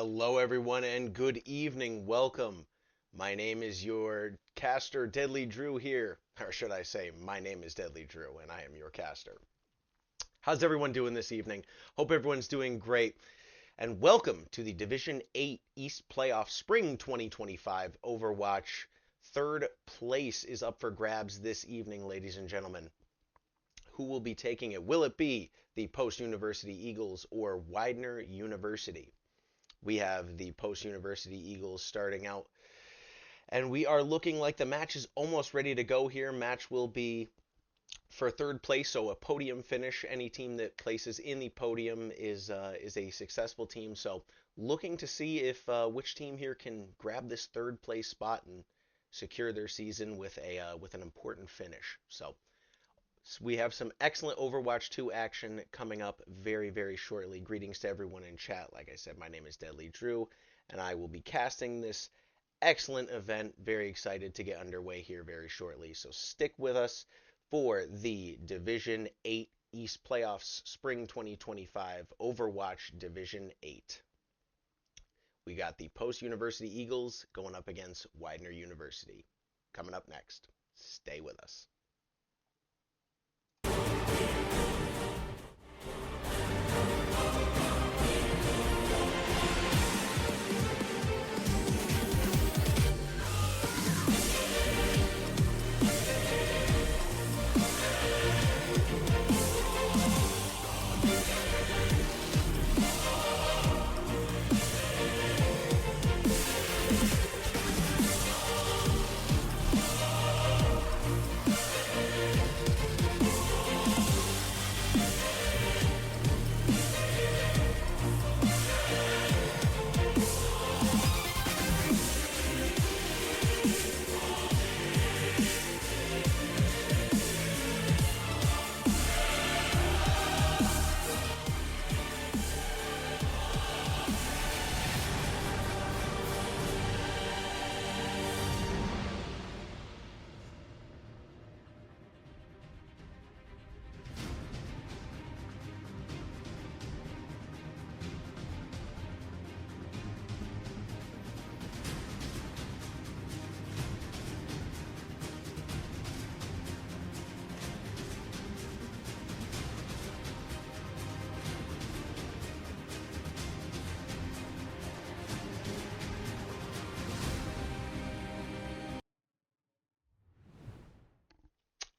Hello, everyone, and good evening. Welcome. My name is your caster, DeadlyDrew here. Or should I say, my name is DeadlyDrew, and I am your caster. How's everyone doing this evening? Hope everyone's doing great. And welcome to the Division 8 East Playoff Spring 2025 Overwatch. Third place is up for grabs this evening, ladies and gentlemen. Who will be taking it? Will it be the Post-University Eagles or Widener University? We have the Post-University Eagles starting out, and we are looking like the match is almost ready to go here. Match will be for third place, so a podium finish. Any team that places in the podium is a successful team. So looking to see if which team here can grab this third place spot and secure their season with an important finish. So we have some excellent Overwatch 2 action coming up very, very shortly. Greetings to everyone in chat. Like I said, my name is DeadlyDrew, and I will be casting this excellent event. Very excited to get underway here very shortly. So stick with us for the Division 8 East Playoffs Spring 2025 Overwatch Division 8. We got the Post-University Eagles going up against Widener University. Coming up next. Stay with us.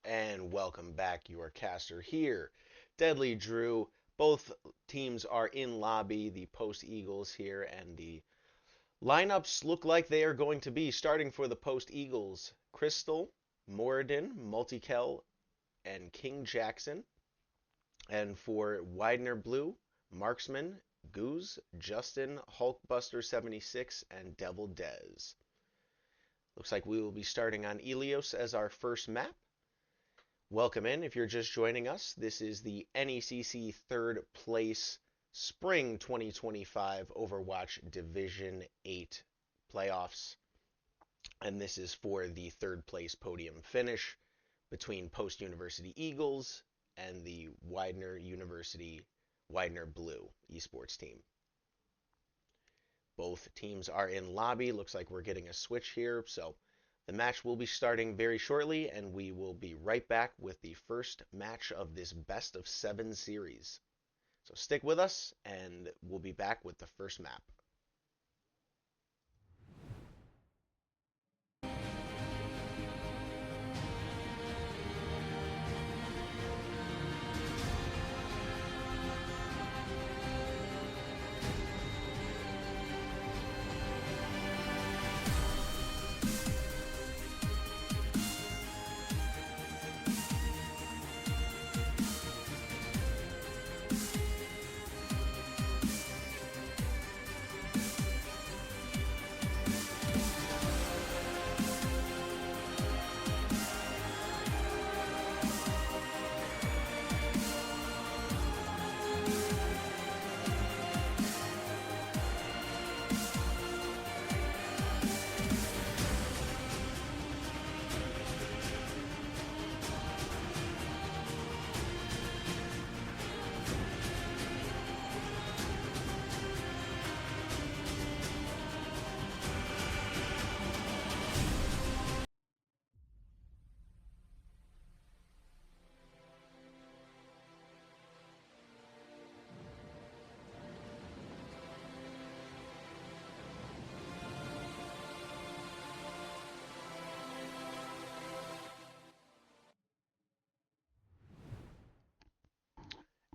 And welcome back, your caster here, DeadlyDrew. Both teams are in lobby, the Post Eagles here, and the lineups look like they are going to be starting for the Post Eagles: Krystal, Moridin, MultiKel, and KingJackson. And for Widener Blue, Marksman, Goose, Justin, Hulkbuster76, and Devil Dez. Looks like we will be starting on Ilios as our first map. Welcome in if you're just joining us. This is the NECC third place Spring 2025 Overwatch Division 8 playoffs. And this is for the third place podium finish between Post University Eagles and the Widener University Widener Blue esports team. Both teams are in lobby. Looks like we're getting a switch here. So the match will be starting very shortly, and we will be right back with the first match of this best of 7 series. So stick with us, and we'll be back with the first map.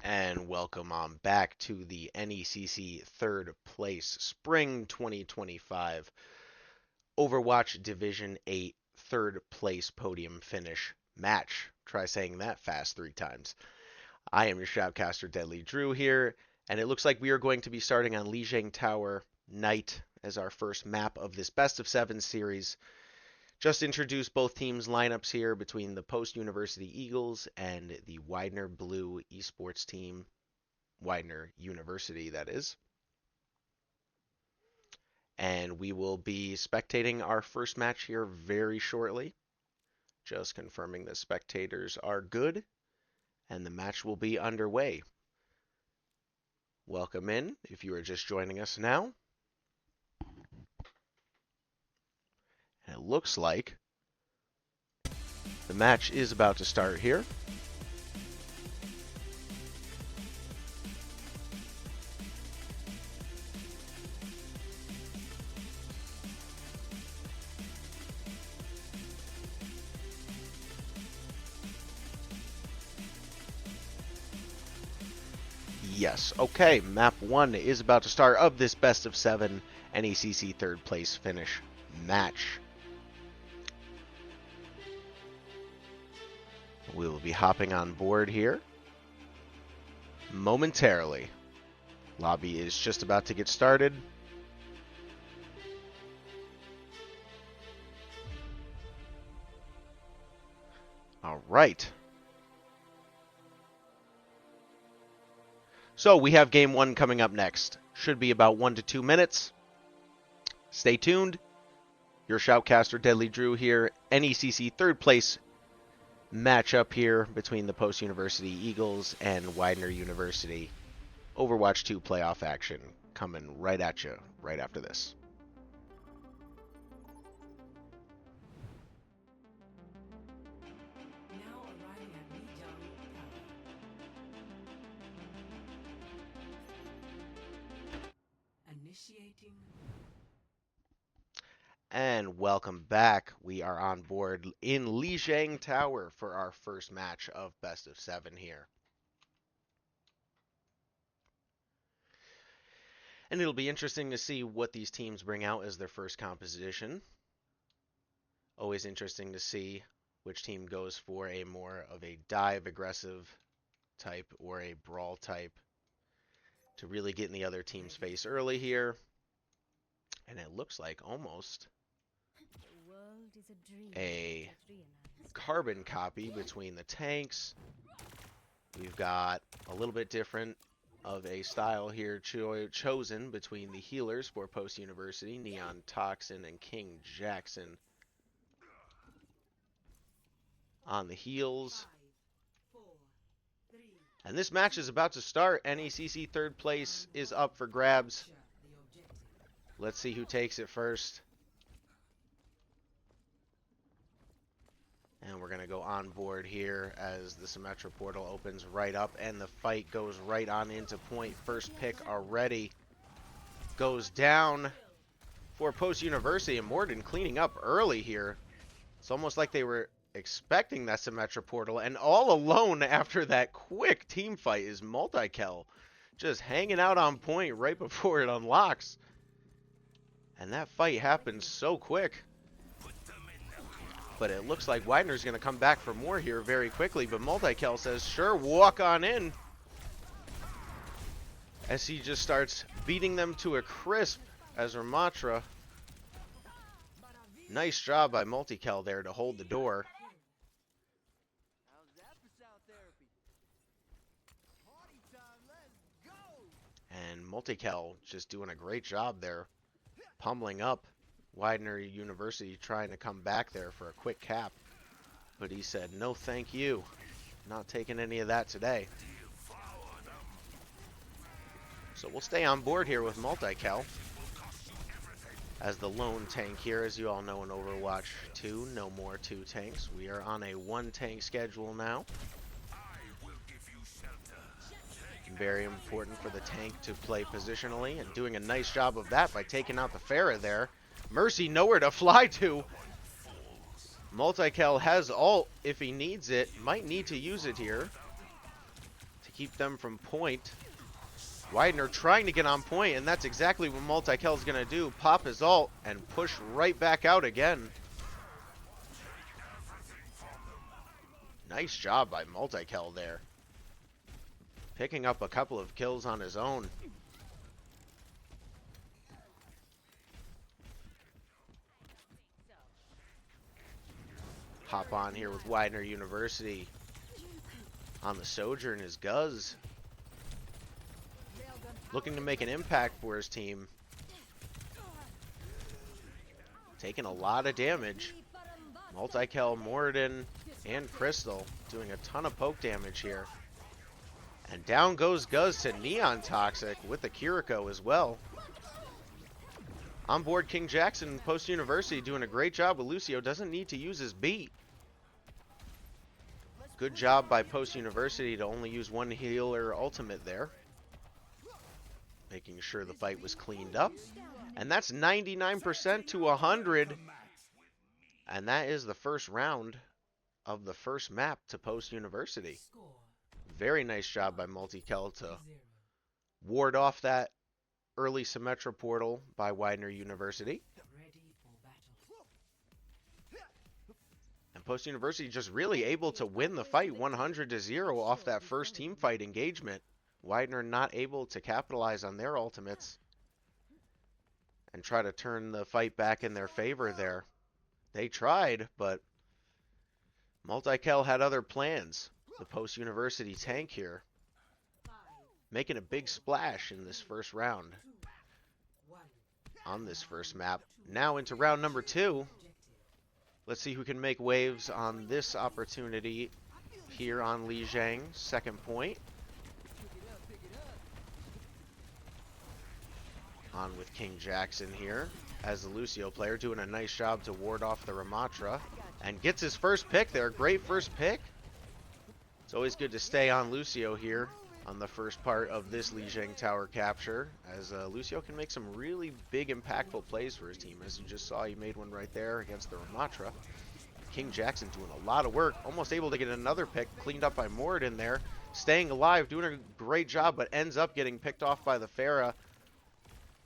And welcome on back to the NECC third place Spring 2025 Overwatch Division 8 third place podium finish match. Try saying that fast 3 times. I am your Shoutcaster DeadlyDrew here, and it looks like we are going to be starting on Lijiang Tower Night as our first map of this best of 7 series. Just introduce both teams' lineups here between the Post-University Eagles and the Widener Blue esports team. Widener University, that is. And we will be spectating our first match here very shortly. Just confirming the spectators are good, and the match will be underway. Welcome in if you are just joining us now. And it looks like the match is about to start here. Yes, okay, map 1 is about to start of this best of 7 NECC third place finish match. We will be hopping on board here momentarily. Lobby is just about to get started. All right. So we have game 1 coming up next. Should be about 1 to 2 minutes. Stay tuned. Your Shoutcaster DeadlyDrew here. NECC third place matchup here between the Post-University Eagles and Widener University. Overwatch 2 playoff action coming right at you right after this. And welcome back. We are on board in Lijiang Tower for our first match of best of 7 here. And it'll be interesting to see what these teams bring out as their first composition. Always interesting to see which team goes for a more of a dive aggressive type or a brawl type to really get in the other team's face early here. And it looks like almost a carbon copy between the tanks. We've got a little bit different of a style here chosen between the healers for Post-University, Neontoxin and KingJackson. On the heals. And this match is about to start. NECC third place is up for grabs. Let's see who takes it first. And we're going to go on board here as the Symmetra portal opens right up and the fight goes right on into point. First pick already goes down for Post-University, and Moridin cleaning up early here. It's almost like they were expecting that Symmetra portal, and all alone after that quick team fight is MultiKel, just hanging out on point right before it unlocks. And that fight happened so quick. But it looks like Widener's going to come back for more here very quickly. But MultiKel says, sure, walk on in. As he just starts beating them to a crisp as Ramatra. Nice job by MultiKel there to hold the door. And MultiKel just doing a great job there, pummeling up Widener University, trying to come back there for a quick cap. But he said, no thank you. Not taking any of that today. So we'll stay on board here with MultiKel as the lone tank here. As you all know, in Overwatch 2, no more 2 tanks. We are on a 1 tank schedule now. Very important for the tank to play positionally, and doing a nice job of that by taking out the Pharah there. Mercy nowhere to fly to. MultiKel has ult if he needs it. Might need to use it here to keep them from point. Widener trying to get on point, and that's exactly what MultiKel is going to do. Pop his ult and push right back out again. Nice job by MultiKel there. Picking up a couple of kills on his own. Hop on here with Widener University on the Sojourn is Guz. Looking to make an impact for his team. Taking a lot of damage. MultiKel, Moridin, and Krystal doing a ton of poke damage here. And down goes Guz to neontoxin with the Kiriko as well. On board KingJackson, Post University doing a great job with Lucio. Doesn't need to use his beat. Good job by Post University to only use one healer ultimate there. Making sure the fight was cleaned up. And that's 99% to 100. And that is the first round of the first map to Post University. Very nice job by MultiKel to ward off that early Symmetra portal by Widener University. And Post University just really able to win the fight 100-0 off that first team fight engagement. Widener not able to capitalize on their ultimates and try to turn the fight back in their favor there. They tried, but MultiKel had other plans. The Post University tank here making a big splash in this first round on this first map. Now into round number 2. Let's see who can make waves on this opportunity here on Lijiang, second point. On with KingJackson here as the Lucio player, doing a nice job to ward off the Ramatra. And gets his first pick there. Great first pick. It's always good to stay on Lucio here on the first part of this Lijiang tower capture, as Lucio can make some really big impactful plays for his team. As you just saw, he made one right there against the Ramatra. KingJackson doing a lot of work, almost able to get another pick, cleaned up by Moridin there, staying alive, doing a great job, but ends up getting picked off by the Pharah.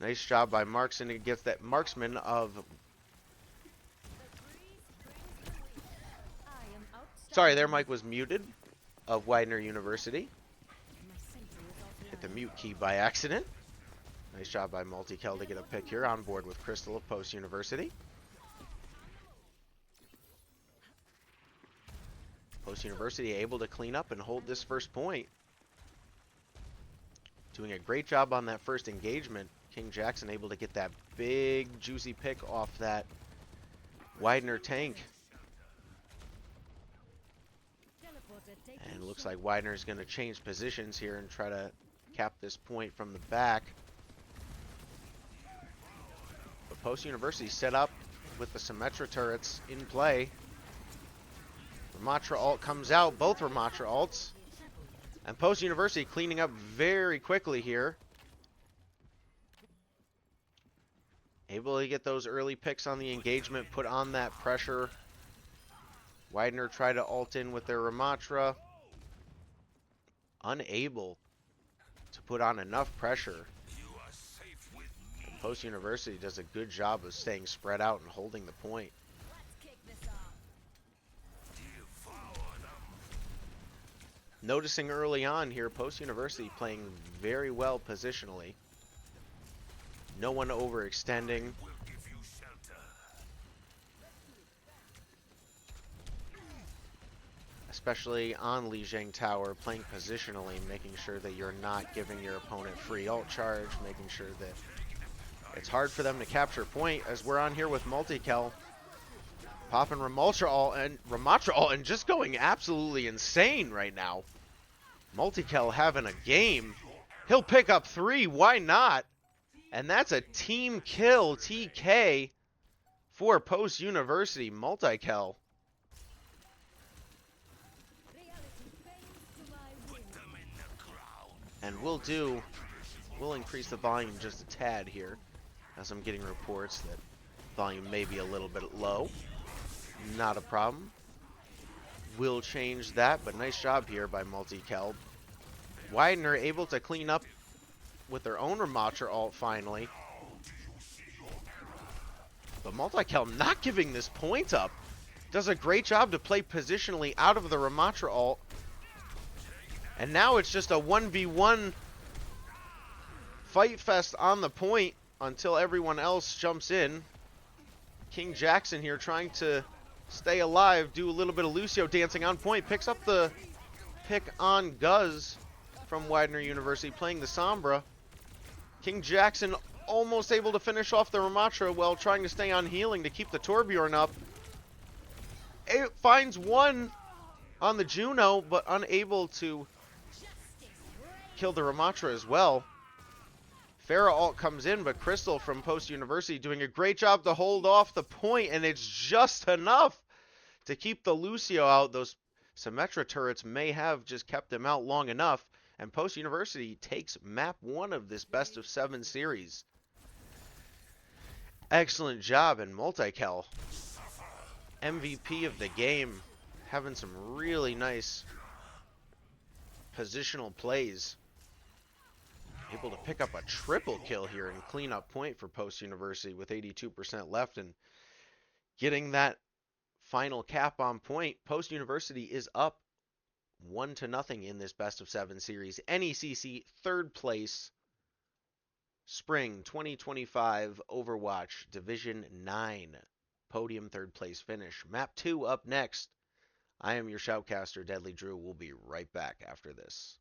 Nice job by Markson to get that marksman of... Sorry, their mic was muted, of Widener University. Hit the mute key by accident. Nice job by MultiKel to get a pick here on board with Krystal of Post University. Post University able to clean up and hold this first point. Doing a great job on that first engagement. KingJackson able to get that big juicy pick off that Widener tank. And looks like Widener's going to change positions here and try to cap this point from the back. But Post University set up with the Symmetra turrets in play. Ramatra ult comes out, both Ramatra ults. And Post University cleaning up very quickly here. Able to get those early picks on the engagement, put on that pressure. Widener tried to ult in with their Ramatra. Unable to put on enough pressure. Post University does a good job of staying spread out and holding the point. Noticing early on here, Post University playing very well positionally. No one overextending. Especially on Lijiang Tower, playing positionally, making sure that you're not giving your opponent free ult charge, making sure that it's hard for them to capture point, as we're on here with MultiKel. Popping Ramatra ult and just going absolutely insane right now. MultiKel having a game. He'll pick up 3, why not? And that's a team kill, TK, for Post University. MultiKel. And we'll increase the volume just a tad here, as I'm getting reports that volume may be a little bit low. Not a problem. We'll change that, but nice job here by MultiKel. Widener able to clean up with their own Ramatra ult finally. But MultiKel not giving this point up. Does a great job to play positionally out of the Ramatra ult. And now it's just a 1v1 fight fest on the point until everyone else jumps in. KingJackson here trying to stay alive, do a little bit of Lucio dancing on point, picks up the pick on Guz from Widener University, playing the Sombra. KingJackson almost able to finish off the Ramatra while trying to stay on healing to keep the Torbjorn up. It finds one on the Juno, but unable to kill the Ramatra as well. Pharah ult comes in, but Krystal from Post University doing a great job to hold off the point, and it's just enough to keep the Lucio out. Those Symmetra turrets may have just kept them out long enough, and Post University takes map 1 of this best of 7 series. Excellent job, and MultiKel, MVP of the game, having some really nice positional plays. Able to pick up a triple kill here and clean up point for Post University with 82% left and getting that final cap on point. Post University is up 1-0 in this best of 7 series. NECC 3rd place. Spring 2025 Overwatch Division 9. Podium 3rd place finish. Map 2 up next. I am your Shoutcaster, DeadlyDrew. We'll be right back after this.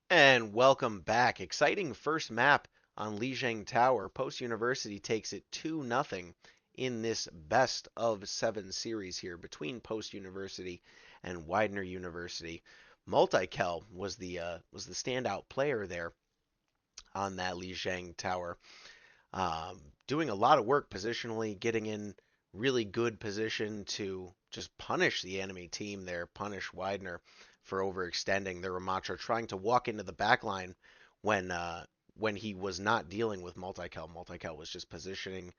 And welcome back. Exciting first map on Lijiang Tower. Post University takes it 2-0 in this best of 7 series here between Post University and Widener University. MultiKel was the standout player there on that Lijiang Tower, doing a lot of work positionally, getting in really good position to just punish the enemy team there, punish Widener for overextending their Ramatra, trying to walk into the back line when he was not dealing with MultiKel. MultiKel was just positioning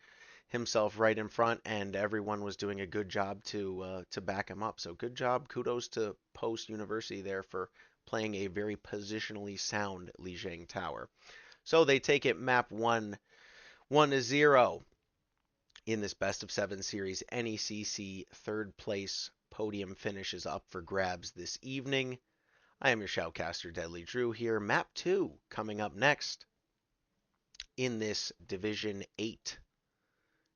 himself right in front, and everyone was doing a good job to back him up. So good job, kudos to Post University there for playing a very positionally sound Lijiang Tower. So they take it map 1-0 in this best of 7 series. NECC 3rd place podium finish is up for grabs this evening. I am your Shoutcaster, DeadlyDrew here. Map 2 coming up next in this Division 8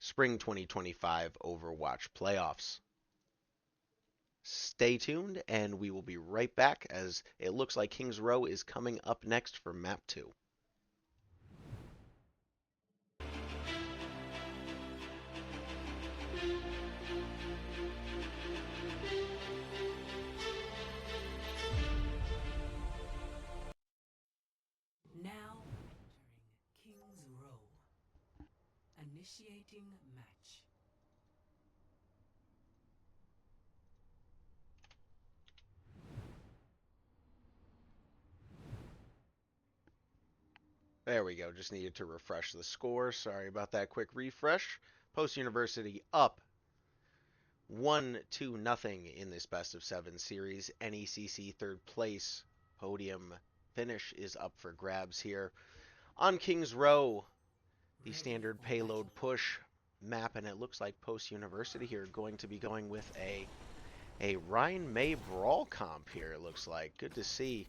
Spring 2025 Overwatch playoffs. Stay tuned, and we will be right back as it looks like King's Row is coming up next for Map 2. Now entering King's Row. Initiating match. There we go. Just needed to refresh the score. Sorry about that quick refresh. Post University up 1-0 in this best of 7 series. NECC third place. Podium finish is up for grabs here. On King's Row, the standard payload push map, and it looks like Post University here going to be going with a Ryan May Brawl comp here, it looks like. Good to see.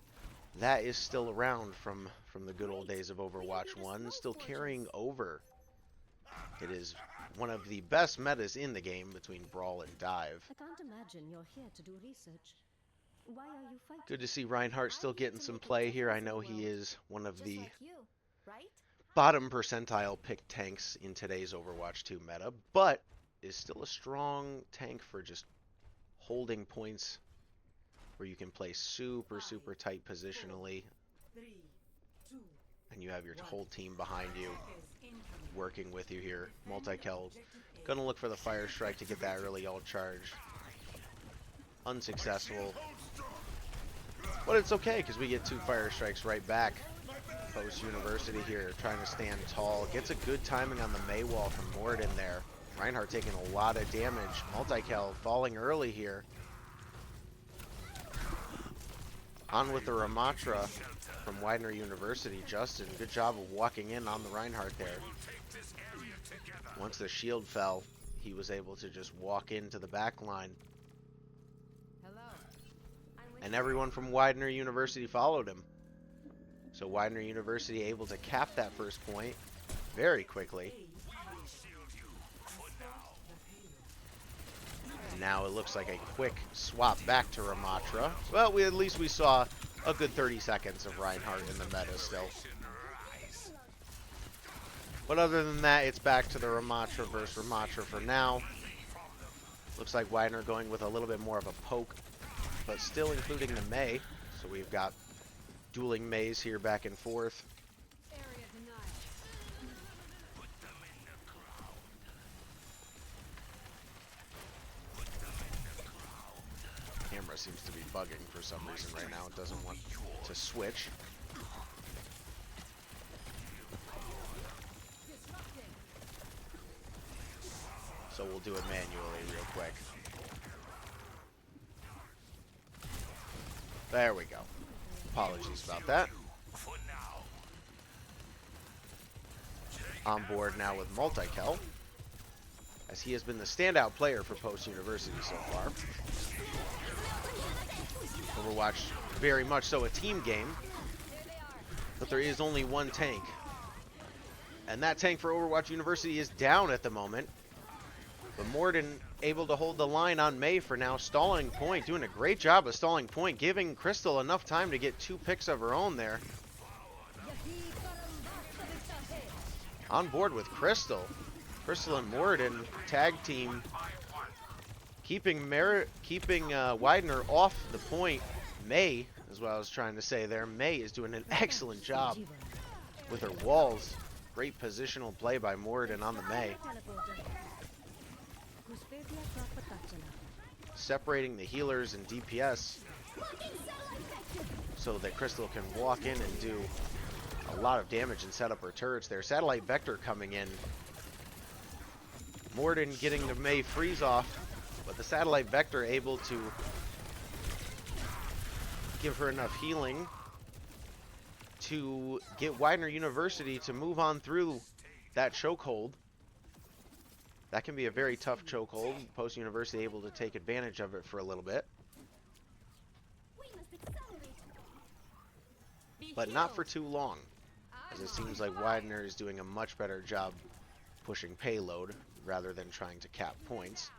That is still around from the good old days of Overwatch 1, still carrying over. It is one of the best metas in the game between Brawl and Dive. I can't imagine you're here to do research. Why are you fighting? Good to see Reinhardt still getting some play here. I know he is one of the Like you, right? bottom percentile picked tanks in today's Overwatch 2 meta, but is still a strong tank for just holding points where you can play super tight positionally, 3, 2, and you have your whole team behind you working with you here. MultiKel gonna look for the Fire Strike to get that early ult charge. Unsuccessful, but it's okay because we get 2 Fire Strikes right back. Post University here trying to stand tall, gets a good timing on the May wall from Moridin there. Reinhardt taking a lot of damage. MultiKel falling early here. On with the Ramatra from Widener University. Justin, good job of walking in on the Reinhardt there. Once the shield fell, he was able to just walk into the back line. And everyone from Widener University followed him. So Widener University able to cap that first point very quickly. And now it looks like a quick swap back to Ramatra. Well, at least we saw a good 30 seconds of Reinhardt in the meta still. But other than that, it's back to the Ramatra versus Ramatra for now. Looks like Widener going with a little bit more of a poke, but still including the May. So we've got dueling Mays here back and forth. Camera seems to be bugging for some reason right now. It doesn't want to switch. So we'll do it manually real quick. There we go. Apologies about that. On board now with MultiKel, as he has been the standout player for Post University so far. Overwatch, very much so a team game, but there is only one tank. And that tank for Overwatch University is down at the moment. But Moridin able to hold the line on May for now, stalling point, doing a great job of stalling point, giving Krystal enough time to get 2 picks of her own there. On board with Krystal. Krystal and Moridin tag team, keeping Widener off the point. May is what I was trying to say there. May is doing an excellent job with her walls. Great positional play by Moridin on the May. Separating the healers and DPS so that Krystal can walk in and do a lot of damage and set up her turrets there. Satellite Vector coming in. Moridin getting the May freeze off, but the Satellite Vector able to give her enough healing to get Widener University to move on through that chokehold. That can be a very tough chokehold. Post University able to take advantage of it for a little bit. But not for too long, as it seems like Widener is doing a much better job pushing payload rather than trying to cap points.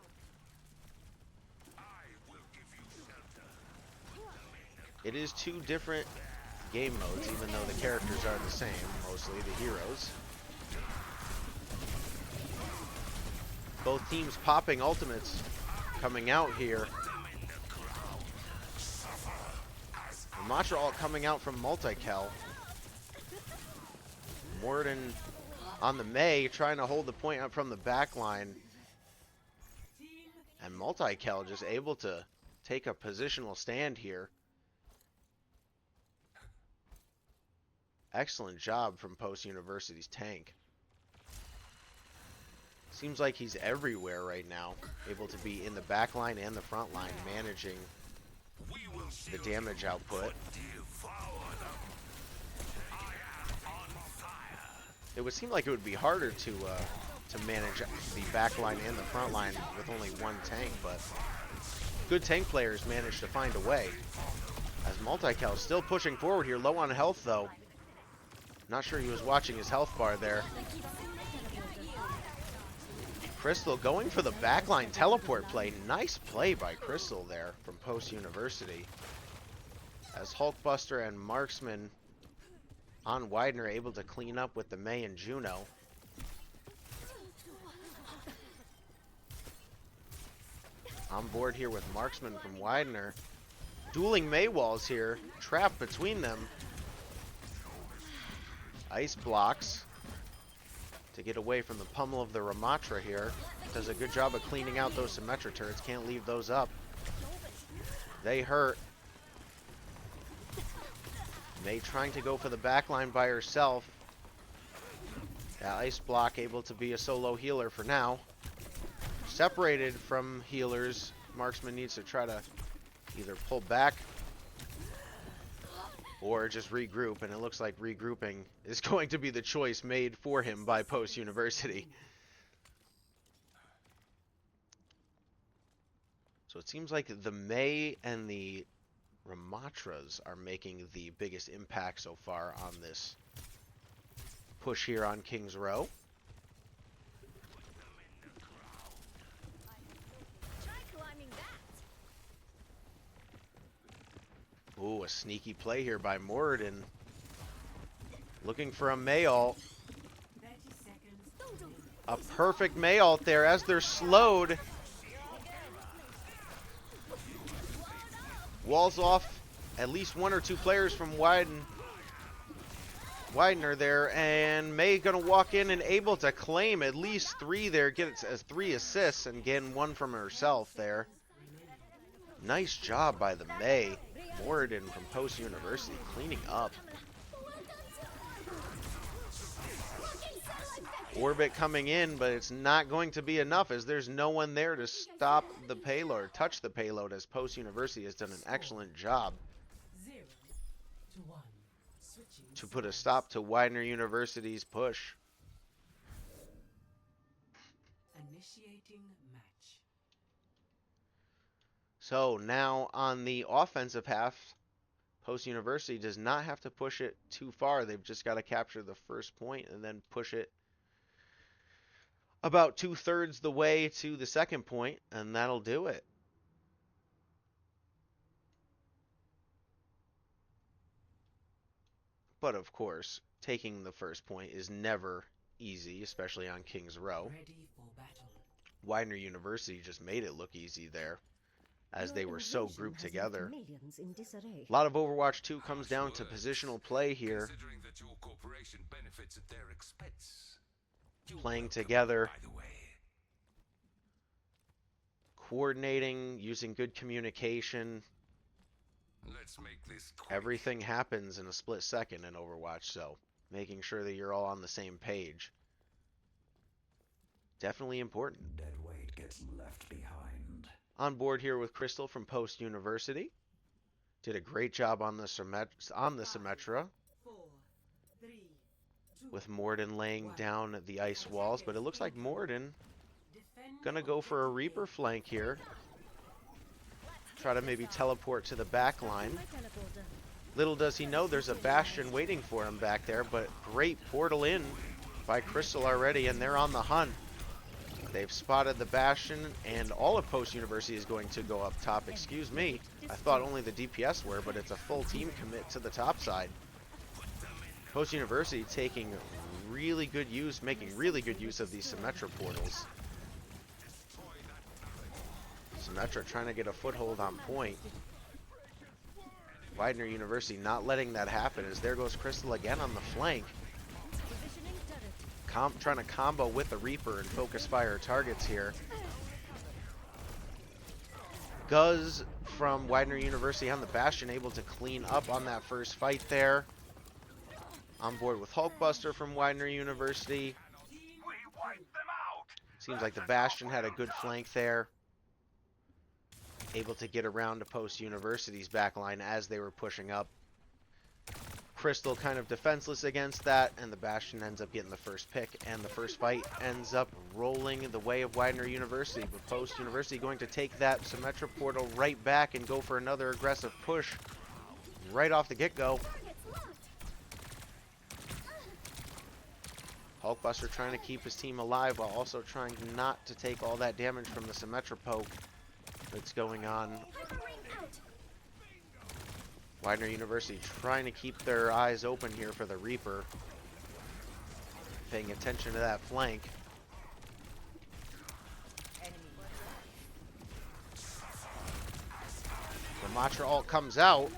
It is two different game modes, even though the characters are the same, mostly the heroes. Both teams popping ultimates coming out here. The Matra ult coming out from MultiKel. Moridin on the Mei, trying to hold the point up from the back line. And MultiKel just able to take a positional stand here. Excellent job from Post University's tank. Seems like he's everywhere right now, able to be in the back line and the front line, managing the damage output. It would seem like it would be harder to manage the back line and the front line with only one tank, but good tank players manage to find a way. As MultiKel still pushing forward here, low on health though. Not sure he was watching his health bar there. Krystal going for the backline teleport play. Nice play by Krystal there from Post University. As Hulkbuster and Marksman on Widener able to clean up with the Mei and Juno. On board here with Marksman from Widener. Dueling Mei walls here. Trapped between them. Ice blocks to get away from the pummel of the Ramatra here. Does a good job of cleaning out those Symmetra turrets. Can't leave those up. They hurt. Mei trying to go for the backline by herself. That ice block able to be a solo healer for now. Separated from healers. Marksman needs to try to either pull back or just regroup, and it looks like regrouping is going to be the choice made for him by Post University. So it seems like the Mei and the Ramatras are making the biggest impact so far on this push here on King's Row. Ooh, a sneaky play here by Moridin. Looking for a Mei ult. A perfect Mei ult there as they're slowed. Walls off at least one or two players from Widener there, and Mei gonna walk in and able to claim at least three there, get it as 3 assists and getting one from herself there. Nice job by the Mei. Moridin from Post University cleaning up. Orbit coming in, but it's not going to be enough as there's no one there to stop the payload, touch the payload, as Post University has done an excellent job to put a stop to Widener University's push. Initiating match. So now on the offensive half, Post University does not have to push it too far. They've just got to capture the first point and then push it about 2/3 the way to the second point, and that'll do it. But of course, taking the first point is never easy, especially on King's Row. Ready for battle. Widener University just made it look easy there, as they were so grouped together. A lot of Overwatch 2 comes down to positional play here. Considering that your corporation benefits at their expense. Playing together, coordinating, using good communication. Let's make this quick. Everything happens in a split second in Overwatch, so making sure that you're all on the same page. Definitely important. Dead weight gets left behind. On board here with Krystal from Post University. Did a great job on the Symmetra, 4, 3, 2, with Moridin laying down the ice walls, but it looks like Moridin defend gonna go for a Reaper flank here. Try to maybe teleport to the back line. Little does he know there's a Bastion waiting for him back there, but great portal in by Krystal already, and they're on the hunt. They've spotted the Bastion, and all of Post University is going to go up top. Excuse me. I thought only the DPS were, but it's a full team commit to the top side. Post University taking really good use, making really good use of these Symmetra portals. Symmetra trying to get a foothold on point. Widener University not letting that happen, as there goes Krystal again on the flank. Trying to combo with the Reaper and focus fire targets here. Guz from Widener University on the Bastion able to clean up on that first fight there. On board with Hulkbuster from Widener University. Seems like the Bastion had a good flank there. Able to get around to Post University's backline as they were pushing up. Krystal kind of defenseless against that, and the Bastion ends up getting the first pick, and the first fight ends up rolling the way of Widener University. But Post University going to take that Symmetra portal right back and go for another aggressive push right off the get-go. Hulkbuster trying to keep his team alive while also trying not to take all that damage from the Symmetra poke that's going on. Widener University trying to keep their eyes open here for the Reaper. Paying attention to that flank. Ramatra ult comes out.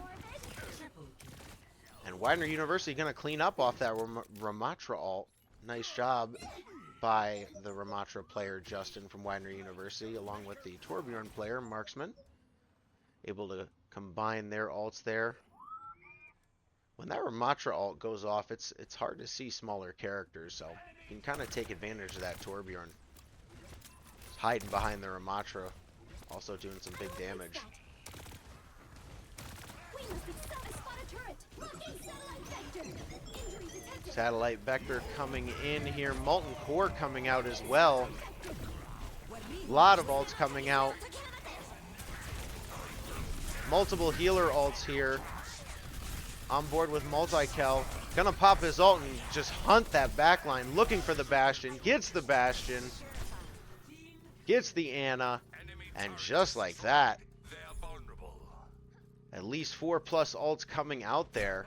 And Widener University going to clean up off that Ramatra ult. Nice job by the Ramatra player Justin from Widener University, along with the Torbjorn player Marksman. Able to combine their ults there. When that Ramatra ult goes off, it's hard to see smaller characters, so you can kind of take advantage of that Torbjorn. He's hiding behind the Ramatra, also doing some big damage. Satellite Vector coming in here. Molten Core coming out as well. A lot of ults coming out. Multiple healer ults here. On board with MultiKel. Gonna pop his ult and just hunt that backline. Looking for the Bastion. Gets the Bastion. Gets the Ana. And just like that, at least 4+ ults coming out there.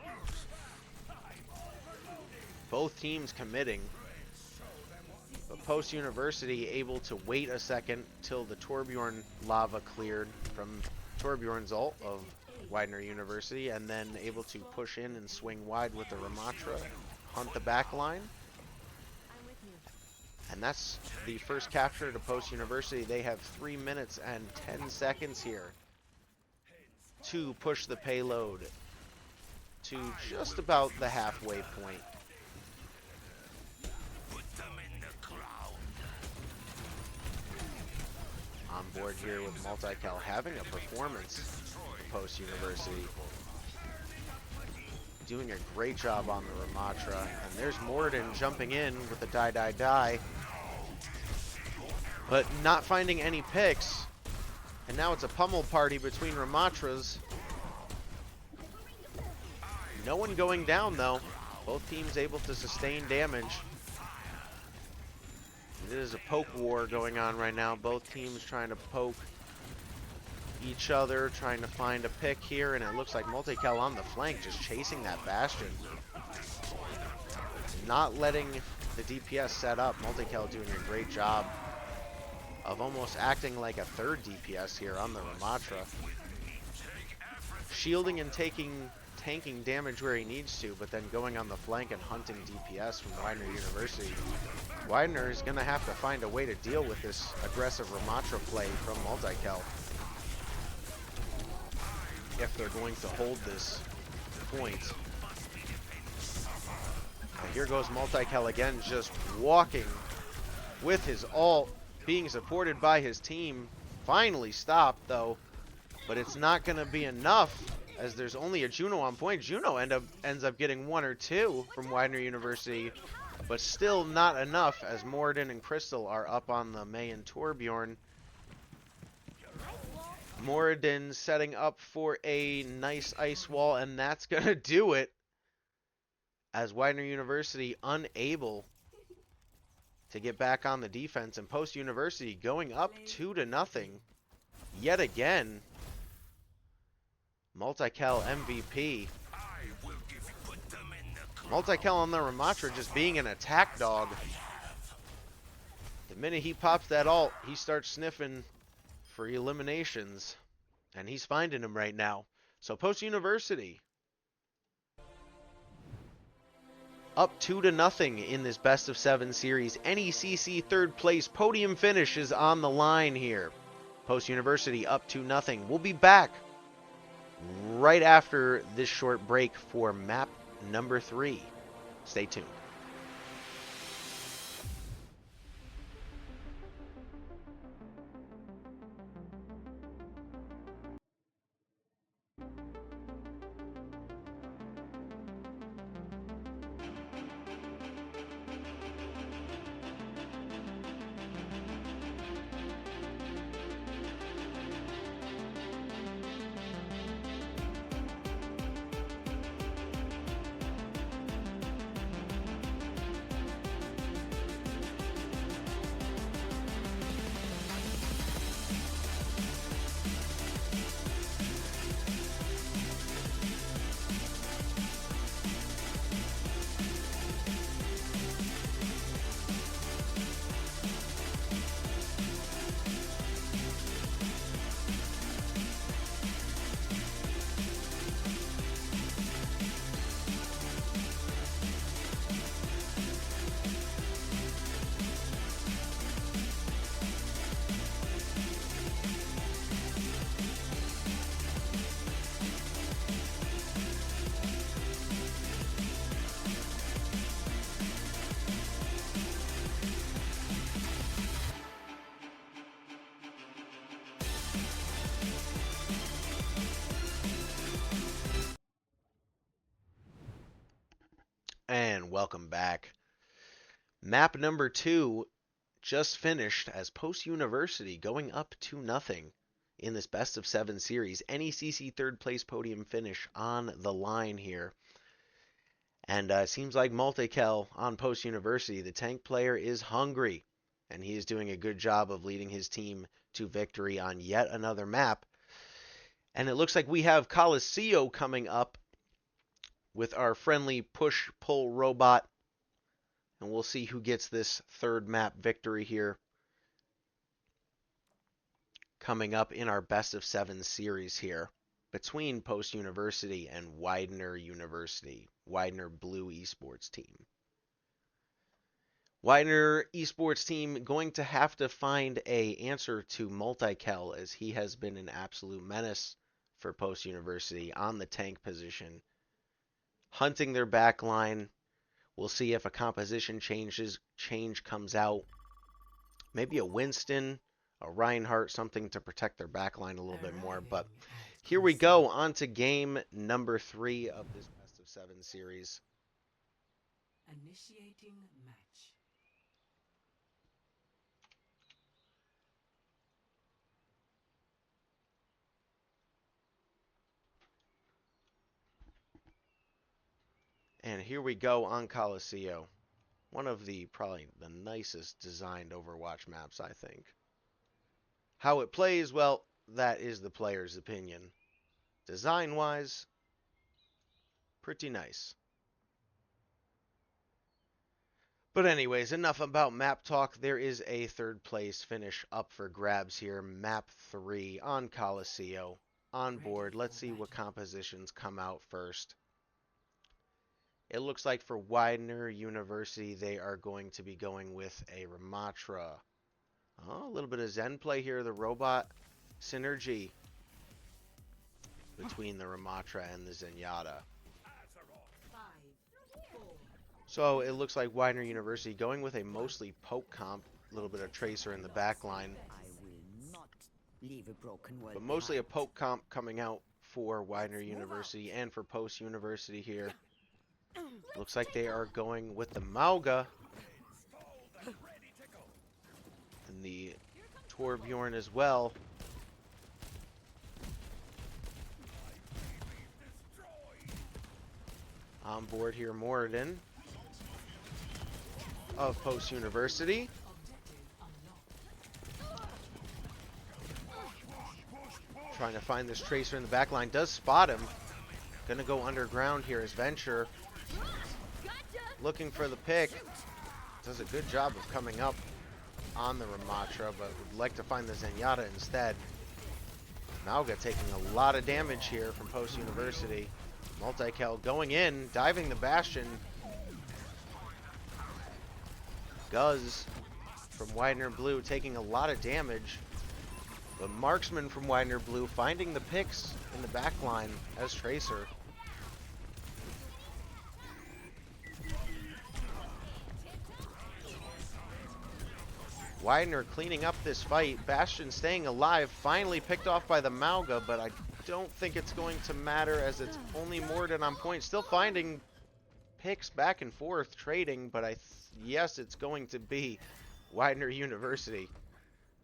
Both teams committing. But Post University able to wait a second till the Torbjorn lava cleared from Torbjorn's ult of Widener University, and then able to push in and swing wide with the Ramatra, hunt the back line. And that's the first capture to Post University. They have 3 minutes and 10 seconds here to push the payload to just about the halfway point. On board here with MultiKel having a performance for Post University. Doing a great job on the Ramatra. And there's Moridin jumping in with the die. But not finding any picks. And now it's a pummel party between Ramatras. No one going down though. Both teams able to sustain damage. It is a poke war going on right now. Both teams trying to poke each other, trying to find a pick here, and it looks like MultiKel on the flank, just chasing that Bastion. Not letting the DPS set up. MultiKel doing a great job of almost acting like a third DPS here on the Ramatra. Shielding and tanking damage where he needs to, but then going on the flank and hunting DPS from Widener University. Widener is going to have to find a way to deal with this aggressive Ramatra play from MultiKel if they're going to hold this point. Now here goes MultiKel again, just walking with his ult, being supported by his team. Finally stopped though, but it's not going to be enough as there's only a Juno on point. Juno ends up getting 1 or 2 from Widener University, but still not enough as Moridin and Krystal are up on the Mei and Torbjorn. Moridin setting up for a nice ice wall, and that's going to do it as Widener University unable to get back on the defense, and Post University going up 2-0 yet again. MultiKel MVP. MultiKel on the Ramatra just being an attack dog. The minute he pops that ult, he starts sniffing for eliminations, and he's finding them right now. So Post University up 2-0 in this best of 7 series. NECC third place podium finish is on the line here. Post University up 2-0. We'll be back right after this short break for map number 3. Stay tuned. And welcome back. Map number 2 just finished as Post University going up 2-0 in this best of 7 series. NECC third place podium finish on the line here. And it seems like MultiKel on Post University, the tank player, is hungry. And he is doing a good job of leading his team to victory on yet another map. And it looks like we have Coliseum coming up with our friendly push-pull robot. And we'll see who gets this third map victory here coming up in our best of 7 series here between Post University and Widener University, Widener Blue Esports team. Widener Esports team going to have to find a answer to MultiKel, as he has been an absolute menace for Post University on the tank position, hunting their back line. We'll see if a composition change comes out. Maybe a Winston, a Reinhardt, something to protect their back line a little bit more. But here we go, on to game number 3 of this best of 7 series. Initiating match. And here we go on Coliseum. One of probably the nicest designed Overwatch maps, I think. How it plays, well, that is the player's opinion. Design-wise, pretty nice. But anyways, enough about map talk. There is a third place finish up for grabs here. Map 3 on Coliseum. On board, let's see what compositions come out first. It looks like for Widener University, they are going to be going with a Ramatra. Oh, a little bit of Zen play here. The robot synergy between the Ramatra and the Zenyatta. So it looks like Widener University going with a mostly poke comp. A little bit of Tracer in the back line. But mostly a poke comp coming out for Widener University and for Post University here. Looks like they are going with the Mauga and the Torbjorn as well. On board here, Moridin. of Post University. Trying to find this Tracer in the back line. Does spot him. Gonna go underground here as Venture. Looking for the pick. Does a good job of coming up on the Ramatra, but would like to find the Zenyatta instead. Mauga taking a lot of damage here from Post University. MultiKel going in, diving the Bastion. Guz from Widener Blue taking a lot of damage. The Marksman from Widener Blue finding the picks in the back line as Tracer. Widener cleaning up this fight. Bastion staying alive. Finally picked off by the Mauga, but I don't think it's going to matter as it's only Moridin on point. Still finding picks back and forth, trading, but yes, it's going to be Widener University.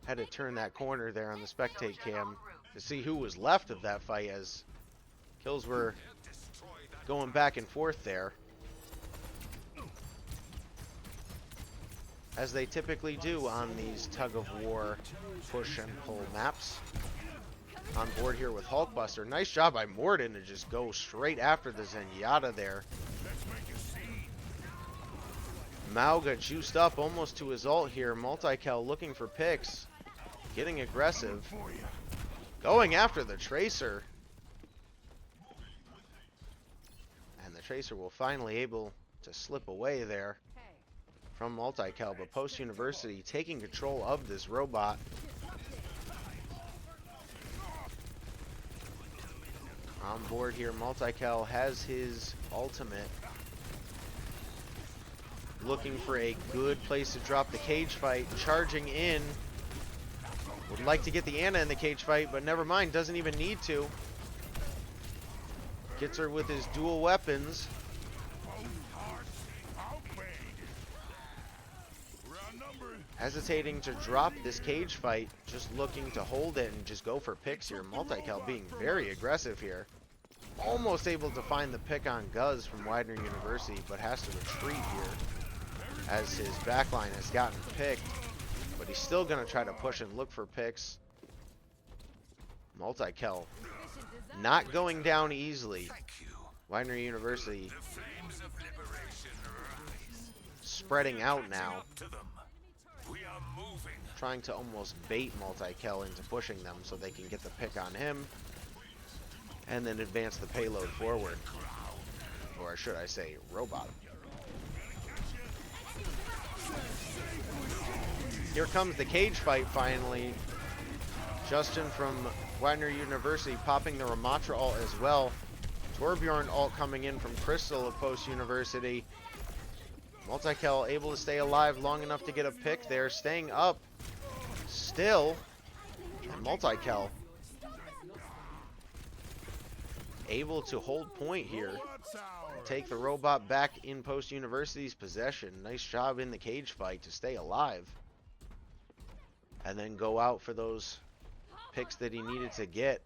Had to turn that corner there on the spectate cam to see who was left of that fight as kills were going back and forth there, as they typically do on these tug-of-war push and pull maps. On board here with Hulkbuster. Nice job by Moridin to just go straight after the Zenyatta there. Mauga juiced up almost to his ult here. MultiKel looking for picks. Getting aggressive. Going after the Tracer. And the Tracer will finally able to slip away there from MultiKel, but Post University taking control of this robot. On board here, MultiKel has his ultimate. Looking for a good place to drop the cage fight. Charging in. Would like to get the Ana in the cage fight, but never mind, doesn't even need to. Gets her with his dual weapons. Hesitating to drop this cage fight, just looking to hold it and just go for picks here. MultiKel being very aggressive here. Almost able to find the pick on Guz from Widener University, but has to retreat here as his backline has gotten picked. But he's still going to try to push and look for picks. MultiKel not going down easily. Widener University spreading out now. Trying to almost bait MultiKel into pushing them so they can get the pick on him and then advance the payload forward. Or should I say, robot. Here comes the cage fight finally. Justin from Widener University popping the Ramatra ult as well. Torbjorn ult coming in from Krystal of Post University. MultiKel able to stay alive long enough to get a pick there, staying up still. And MultiKel able to hold point here. Take the robot back in Post University's possession. Nice job in the cage fight to stay alive. And then go out for those picks that he needed to get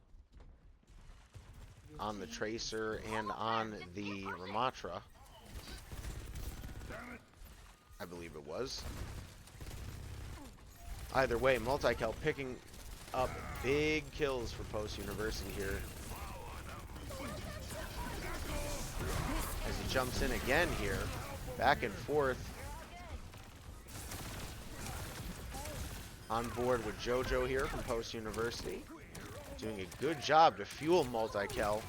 on the Tracer and on the Ramatra. I believe it was. Either way, MultiKel picking up big kills for Post University here. As he jumps in again here. Back and forth. On board with Jojo here from Post University. Doing a good job to fuel MultiKel.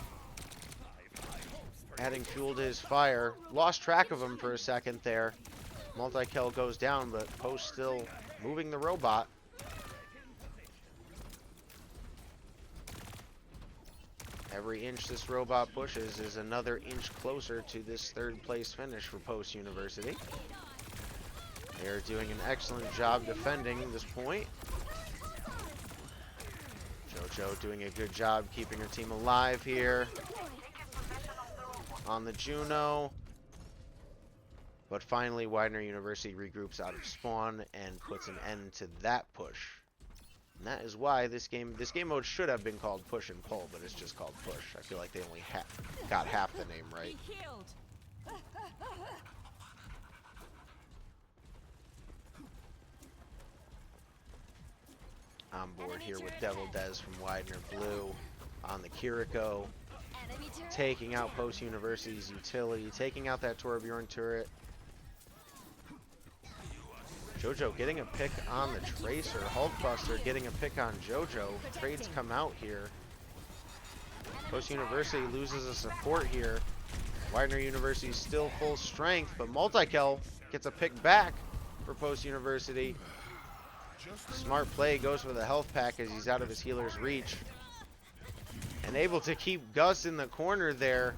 Adding fuel to his fire. Lost track of him for a second there. MultiKel goes down, but Post still moving the robot. Every inch this robot pushes is another inch closer to this third place finish for Post University. They are doing an excellent job defending this point. Jojo doing a good job keeping her team alive here on the Juno. But finally, Widener University regroups out of spawn and puts an end to that push. And that is why this game mode should have been called Push and Pull, but it's just called Push. I feel like they only got half the name right. on board here with Devil Dez from Widener Blue on the Kiriko, taking out Post University's utility, taking out that Torbjorn turret. Jojo getting a pick on the Tracer. Hulkbuster getting a pick on Jojo. Trades come out here. Post University loses a support here. Widener University still full strength, but MultiKel gets a pick back for Post University. Smart play, goes for the health pack as he's out of his healer's reach. And able to keep Gus in the corner there.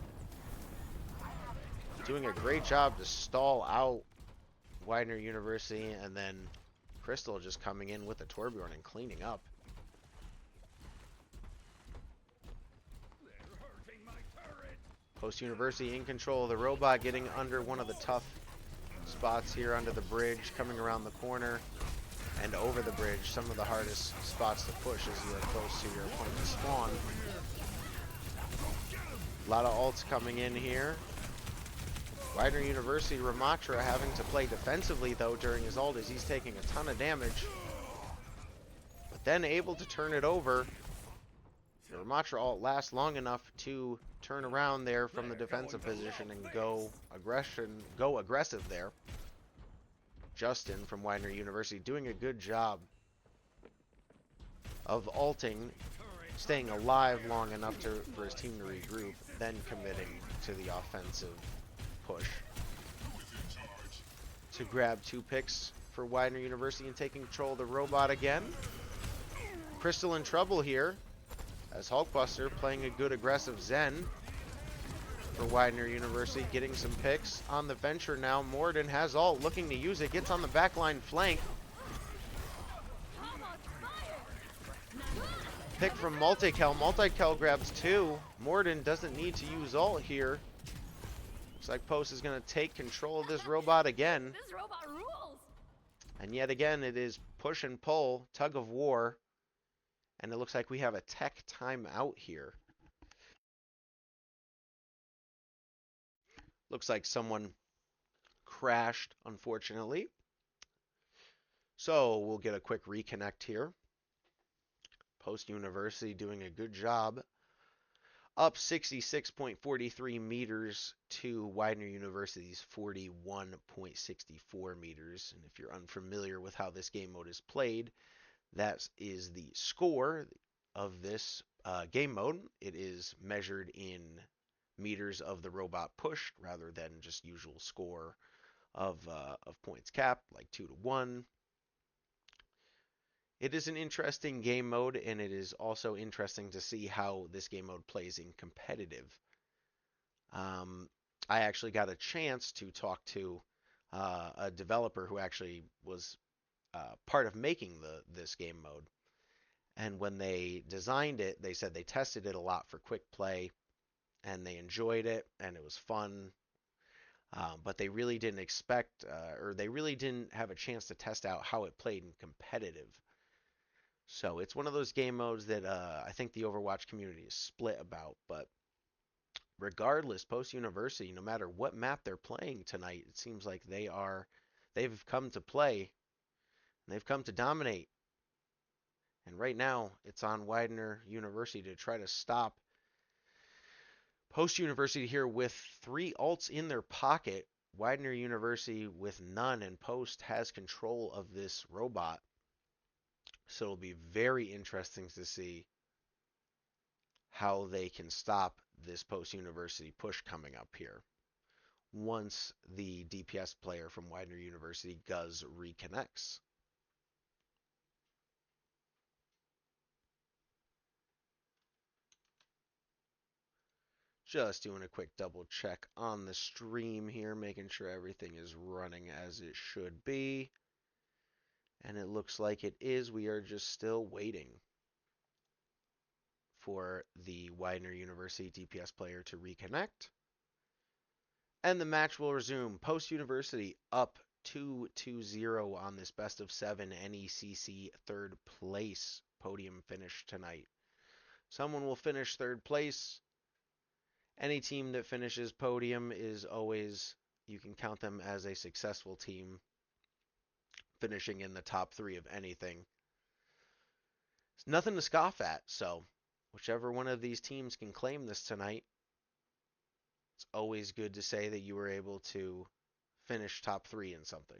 Doing a great job to stall out Widener University, and then Krystal just coming in with the Torbjorn and cleaning up. Post University in control of the robot, getting under one of the tough spots here under the bridge, coming around the corner and over the bridge. Some of the hardest spots to push as you are close to your opponent's spawn. A lot of ults coming in here. Widener University, Ramatra having to play defensively though during his ult as he's taking a ton of damage. But then able to turn it over. The Ramatra ult lasts long enough to turn around there from the defensive position and go aggressive there. Justin from Widener University doing a good job of ulting, staying alive long enough for his team to regroup, then committing to the offensive push to grab 2 picks for Widener University and taking control of the robot again. Krystal in trouble here as Hulkbuster playing a good aggressive Zen for Widener University, getting some picks on the Venture now. Moridin has ult, looking to use it, gets on the backline flank. Pick from MultiKel. MultiKel grabs 2. Moridin doesn't need to use ult here. Looks like Post is going to take control of this robot again. This robot rules. And yet again, it is push and pull, tug of war. And it looks like we have a tech timeout here. Looks like someone crashed, unfortunately. So we'll get a quick reconnect here. Post University doing a good job. Up 66.43 meters to Widener University's 41.64 meters. And if you're unfamiliar with how this game mode is played, that is the score of this game mode. It is measured in meters of the robot pushed rather than just usual score of points capped, like 2-1. It is an interesting game mode, and it is also interesting to see how this game mode plays in competitive. I actually got a chance to talk to a developer who actually was part of making this game mode. And when they designed it, they said they tested it a lot for quick play, and they enjoyed it, and it was fun. But they really didn't expect, or they really didn't have a chance to test out how it played in competitive. So it's one of those game modes that I think the Overwatch community is split about. But regardless, Post University, no matter what map they're playing tonight, it seems like they've come to play, and they've come to dominate. And right now, it's on Widener University to try to stop Post University here with 3 ults in their pocket. Widener University with none, and Post has control of this robot. So it'll be very interesting to see how they can stop this Post University push coming up here once the DPS player from Widener University, Guz, reconnects. Just doing a quick double check on the stream here, making sure everything is running as it should be. And it looks like it is. We are just still waiting for the Widener University DPS player to reconnect. And the match will resume. Post University up 2-0 on this best of 7 NECC third place podium finish tonight. Someone will finish third place. Any team that finishes podium is always, you can count them as a successful team, finishing in the top 3 of anything. It's nothing to scoff at. So whichever one of these teams can claim this tonight, it's always good to say that you were able to finish top 3 in something.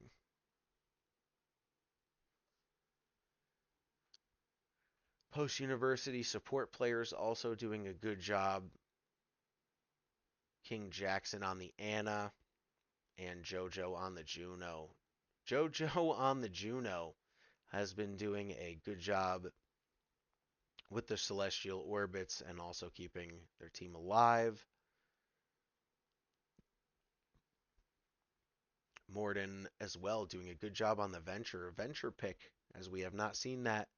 Post-university support players also doing a good job. KingJackson on the Ana and Jojo on the Juno. Jojo on the Juno has been doing a good job with the celestial orbits and also keeping their team alive. Moridin as well doing a good job on the venture pick, as we have not seen that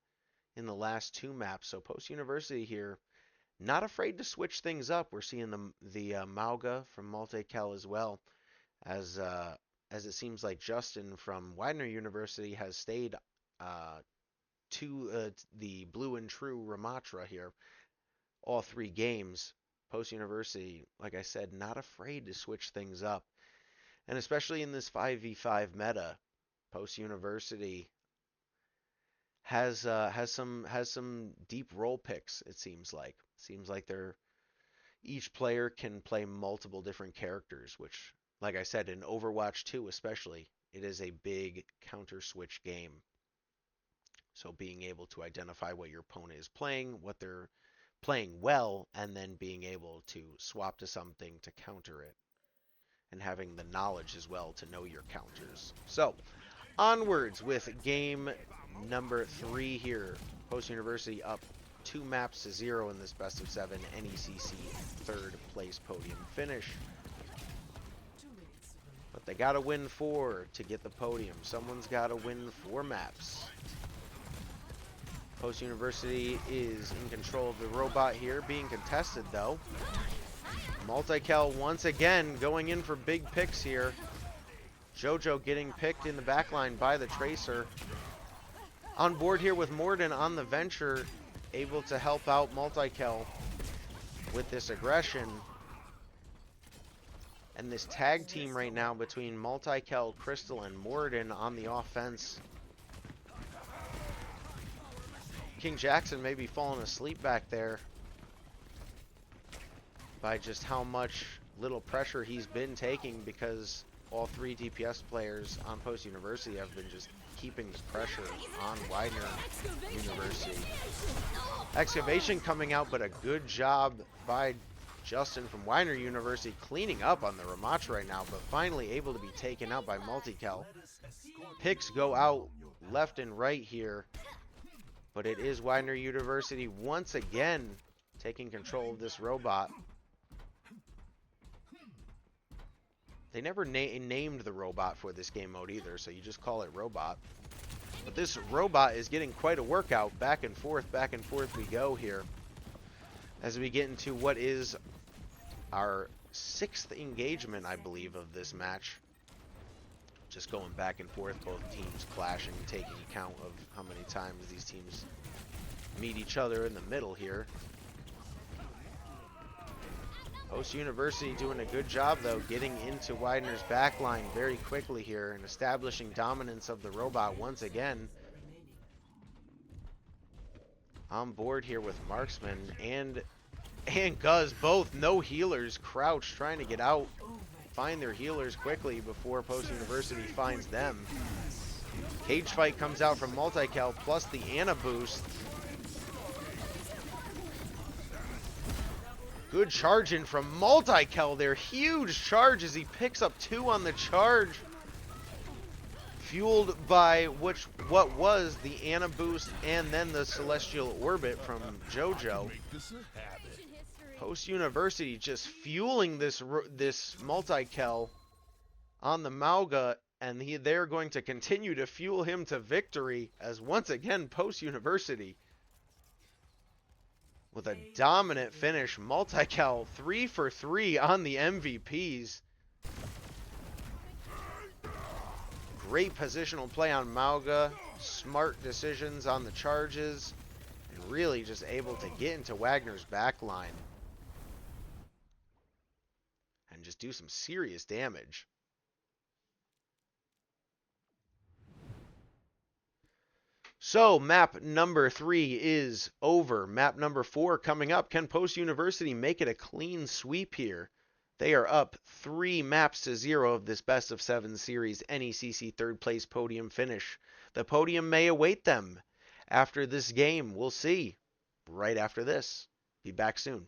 in the last 2 maps. So Post University here, not afraid to switch things up. We're seeing the Mauga from MultiKel as well, as it seems like Justin from Widener University has stayed to the blue and true Ramatra here all 3 games. Post University, like I said, not afraid to switch things up. And especially in this 5v5 meta, Post University has some deep role picks, it seems like. Seems like each player can play multiple different characters, which, like I said, in Overwatch 2 especially, it is a big counter switch game. So being able to identify what your opponent is playing, what they're playing well, and then being able to swap to something to counter it. And having the knowledge as well to know your counters. So, onwards with game number 3 here. Post University up 2 maps to 0 in this best of 7 NECC 3rd place podium finish. But they gotta win 4 to get the podium. Someone's gotta win 4 maps. Post University is in control of the robot here, being contested though. MultiKel once again going in for big picks here. Jojo getting picked in the backline by the Tracer. On board here with Moridin on the venture, able to help out MultiKel with this aggression. And this tag team right now between MultiKel, Krystal, and Moridin on the offense. KingJackson may be falling asleep back there by just how much little pressure he's been taking, because all 3 DPS players on Post University have been just keeping the pressure on Widener University. Excavation coming out, but a good job by Justin from Widener University cleaning up on the Ramatra right now, but finally able to be taken out by MultiKel. Picks go out left and right here, but it is Widener University once again taking control of this robot. They never named the robot for this game mode either, so you just call it robot. But this robot is getting quite a workout. Back and forth we go here, as we get into what is our 6th engagement, I believe, of this match. Just going back and forth, both teams clashing, taking account of how many times these teams meet each other in the middle here. Post University doing a good job, though, getting into Widener's backline very quickly here and establishing dominance of the robot once again. On board here with Marksman and Guz, both no healers, crouched, trying to get out, find their healers quickly before Post University finds them. Cage fight comes out from MultiKel, plus the Ana boost. Good charge in from MultiKel there. Huge charge as he picks up 2 on the charge. Fueled by what was the Ana boost and then the Celestial Orbit from Jojo. Post University just fueling this MultiKel on the Mauga, and they're going to continue to fuel him to victory, as once again Post University with a dominant finish. MultiKel 3 for 3 on the MVPs. Great positional play on Mauga, smart decisions on the charges, and really just able to get into Wagner's backline and just do some serious damage. So map number 3 is over. Map number 4 coming up. Can Post University make it a clean sweep here? They are up 3 maps to 0 of this best of 7 series NECC third place podium finish. The podium may await them after this game. We'll see right after this. Be back soon.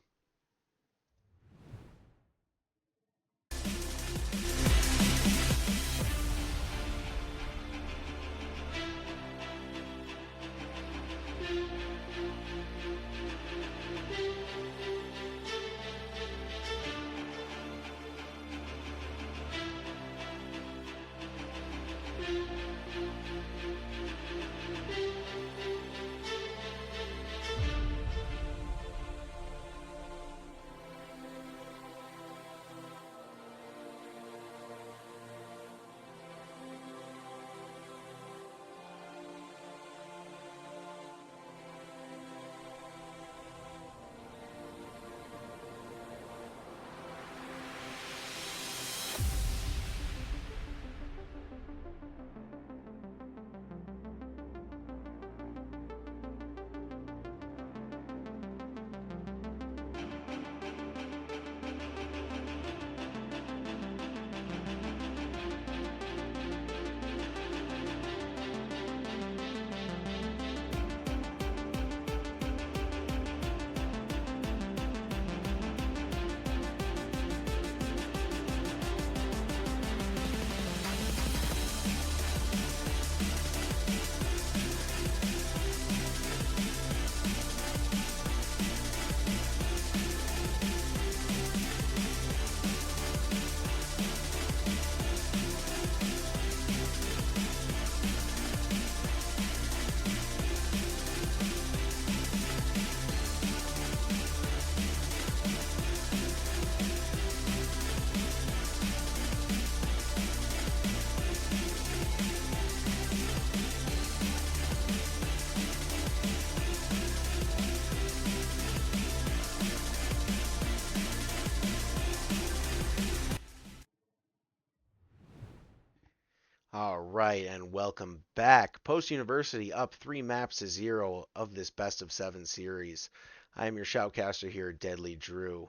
All right, and welcome back. Post University up 3 maps to 0 of this best of 7 series. I am your Shoutcaster here, DeadlyDrew.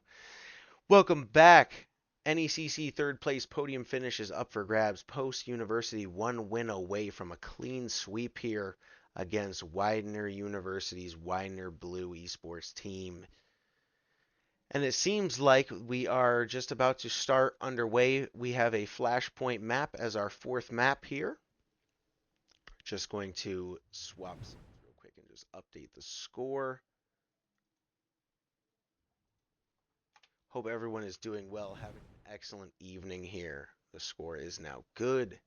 Welcome back. NECC third place podium finish is up for grabs. Post University 1 win away from a clean sweep here against Widener University's Widener Blue Esports team. And it seems like we are just about to start underway. We have a flashpoint map as our 4th map here. Just going to swap some real quick and just update the score. Hope everyone is doing well, having an excellent evening here. The score is now good.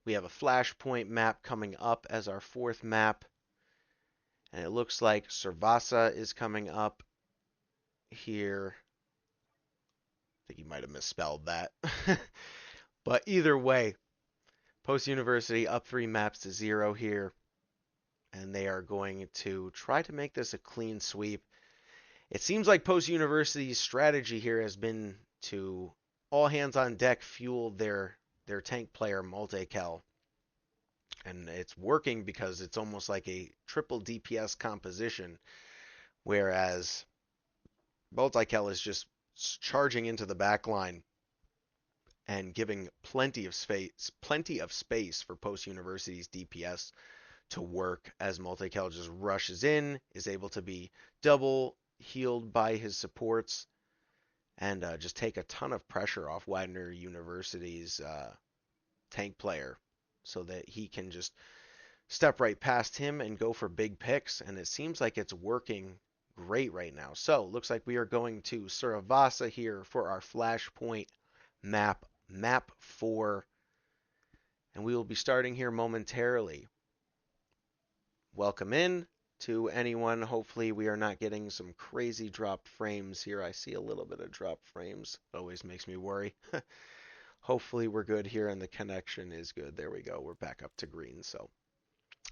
We have a flashpoint map coming up as our 4th map. And it looks like Servasa is coming up here. I think you might have misspelled that. But either way, Post University up 3 maps to 0 here. And they are going to try to make this a clean sweep. It seems like Post University's strategy here has been to all hands on deck fuel their tank player MultiKel. And it's working because it's almost like a triple DPS composition, whereas MultiKel is just charging into the back line and giving plenty of space for Post University's DPS to work as MultiKel just rushes in, is able to be double healed by his supports, and just take a ton of pressure off Widener University's tank player, so that he can just step right past him and go for big picks, and it seems like it's working great right now. So, looks like we are going to Servasa here for our flashpoint map, map 4, and we will be starting here momentarily. Welcome in to anyone. Hopefully we are not getting some crazy dropped frames here. I see a little bit of dropped frames. Always makes me worry. Hopefully we're good here and the connection is good. There we go. We're back up to green. So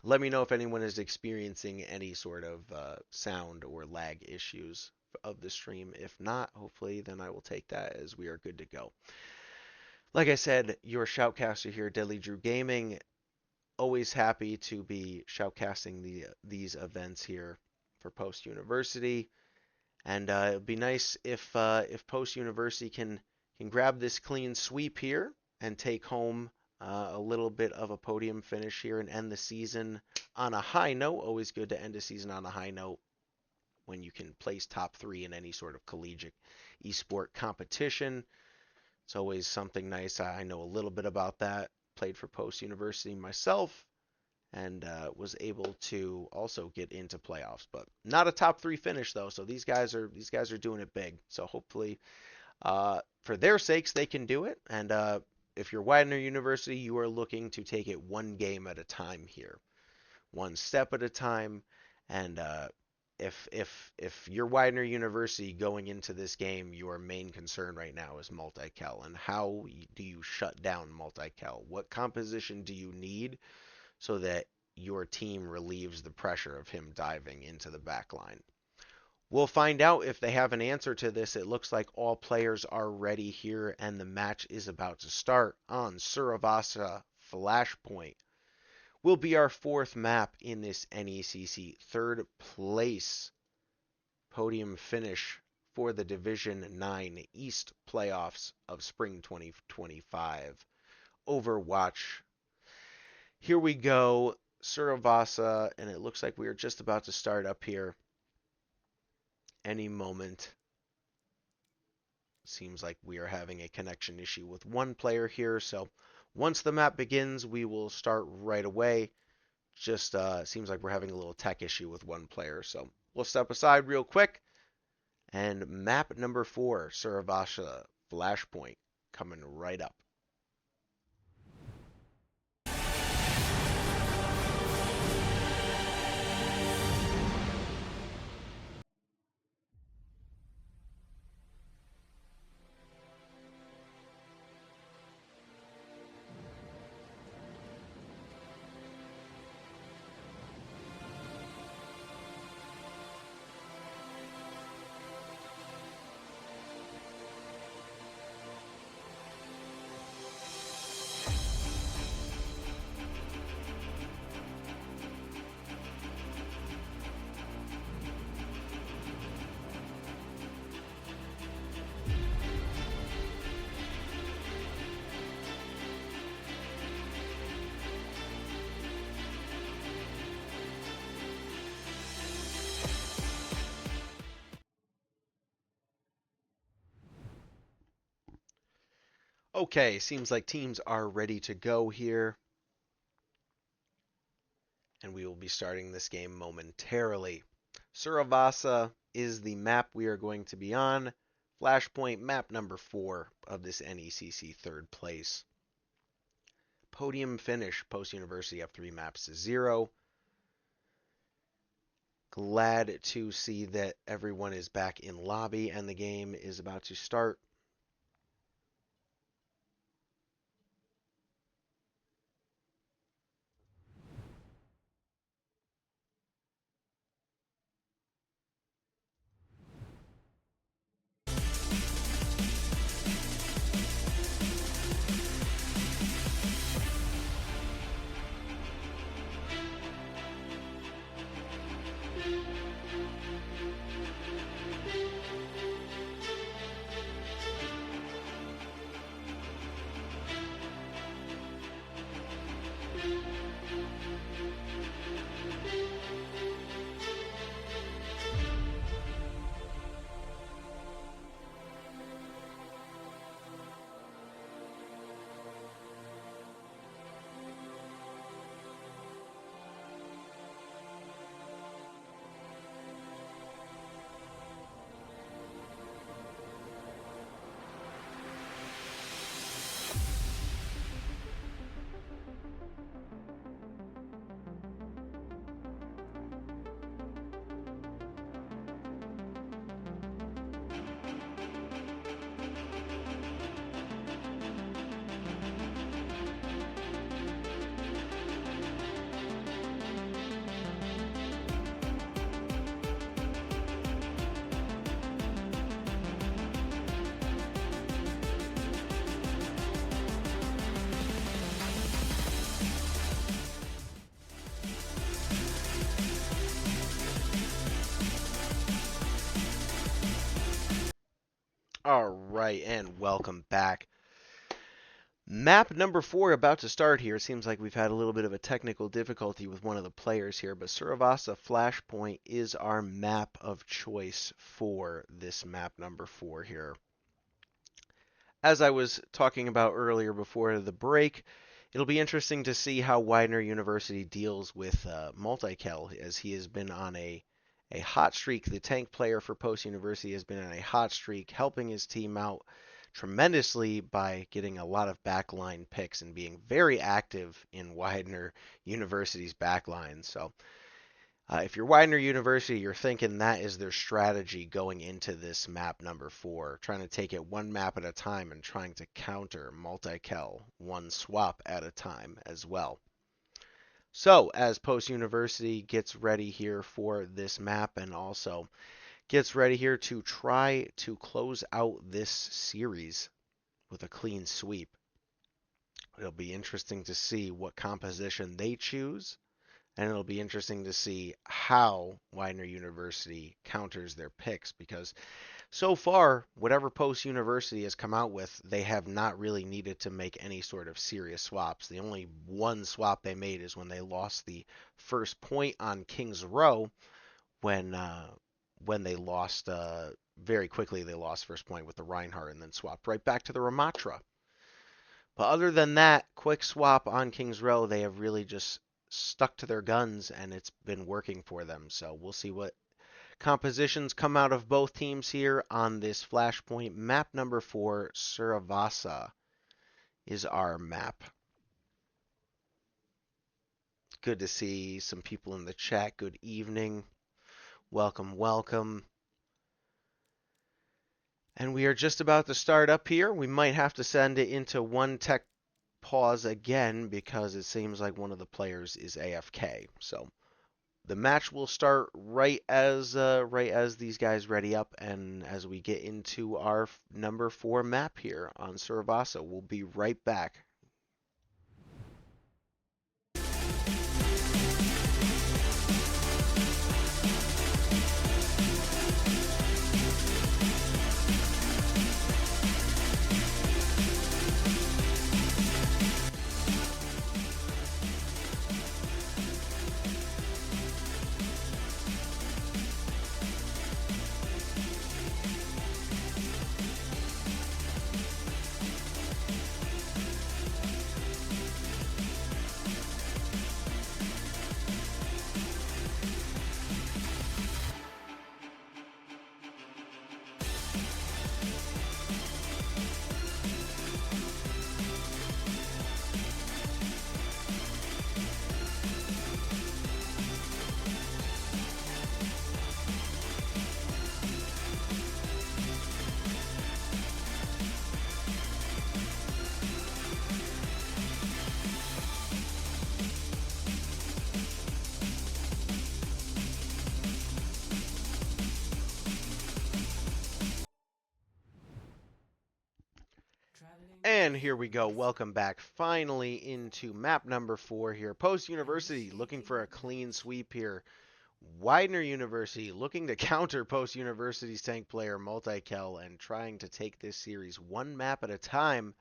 let me know if anyone is experiencing any sort of sound or lag issues of the stream. If not, hopefully then I will take that as we are good to go. Like I said, your Shoutcaster here, DeadlyDrew Gaming. always happy to be shoutcasting these events here for Post University, and it'd be nice if Post University can grab this clean sweep here and take home a little bit of a podium finish here and end the season on a high note. Always good to end a season on a high note when you can place top 3 in any sort of collegiate esport competition. It's always something nice. I know a little bit about that. Played for Post University myself, and was able to also get into playoffs, but not a top 3 finish though. So these guys are doing it big. So hopefully, for their sakes, they can do it. And if you're Widener University, you are looking to take it one game at a time here, one step at a time. And if you're Widener University going into this game, your main concern right now is MultiKel, and how do you shut down MultiKel? What composition do you need so that your team relieves the pressure of him diving into the back line? We'll find out if they have an answer to this. It looks like all players are ready here, and the match is about to start on Suravasa Flashpoint. Will be our 4th map in this NECC. 3rd place podium finish for the Division 9 East playoffs of Spring 2025. Overwatch. Here we go, Suravasa, and it looks like we are just about to start up here any moment. Seems like we are having a connection issue with one player here, so once the map begins, we will start right away. Just seems like we're having a little tech issue with one player, so we'll step aside real quick. And map number 4, Suravasa Flashpoint, coming right up. Okay, seems like teams are ready to go here. And we will be starting this game momentarily. Suravasa is the map we are going to be on. Flashpoint, map number 4 of this NECC 3rd place. Podium finish, Post University up 3 maps to 0. Glad to see that everyone is back in lobby and the game is about to start. All right, and welcome back. Map number 4 about to start here. It seems like we've had a little bit of a technical difficulty with one of the players here, but Suravasa Flashpoint is our map of choice for this map number 4 here. As I was talking about earlier before the break, it'll be interesting to see how Widener University deals with MultiKel, as he has been on a hot streak. The tank player for Post University has been on a hot streak, helping his team out tremendously by getting a lot of backline picks and being very active in Widener University's backline. So if you're Widener University, you're thinking that is their strategy going into this map number 4, trying to take it one map at a time and trying to counter MultiKel one swap at a time as well. So as Post University gets ready here for this map and also gets ready here to try to close out this series with a clean sweep, it'll be interesting to see what composition they choose. And it'll be interesting to see how Widener University counters their picks, because so far, whatever Post University has come out with, they have not really needed to make any sort of serious swaps. The only one swap they made is when they lost the first point on King's Row, when they lost very quickly. They lost first point with the Reinhardt and then swapped right back to the Ramatra. But other than that, quick swap on King's Row, they have really just stuck to their guns, and it's been working for them. So we'll see what compositions come out of both teams here on this Flashpoint. Map number 4, Suravasa, is our map. Good to see some people in the chat. Good evening. Welcome, welcome. And we are just about to start up here. We might have to send it into one tech pause again because it seems like one of the players is AFK. So the match will start right as these guys ready up, and as we get into our number 4 map here on Suravasa. We'll be right back. And here we go. Welcome back finally into map number 4 here. Post University looking for a clean sweep here. Widener University looking to counter Post University's tank player MultiKel and trying to take this series one map at a time.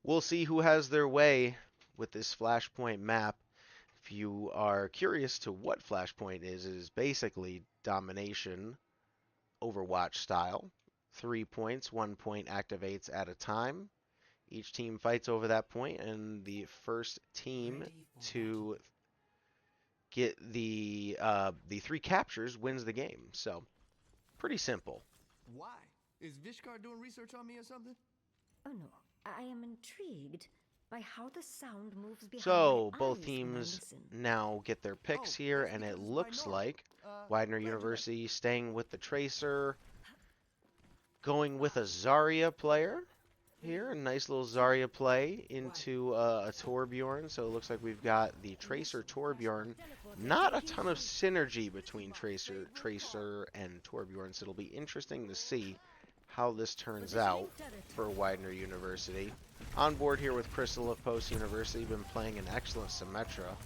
We'll see who has their way with this Flashpoint map. If you are curious to what Flashpoint is, it is basically domination, Overwatch style. 3 points, 1 point activates at a time. Each team fights over that point, and the first team to get the 3 captures wins the game. So, pretty simple. Why? Is Vishkar doing research on me or something? Oh no, I am intrigued by how the sound moves behind So, my both eyes teams when I listen. now get their picks here, that's and it because it's looks binaural. like Glad Widener you University staying with the Tracer, going with a Zarya player here. A nice little Zarya play into a Torbjorn. So it looks like we've got the Tracer Torbjorn. Not a ton of synergy between Tracer and Torbjorn, so it'll be interesting to see how this turns out for Widener University. On board here with Krystal of Post University, been playing an excellent Symmetra.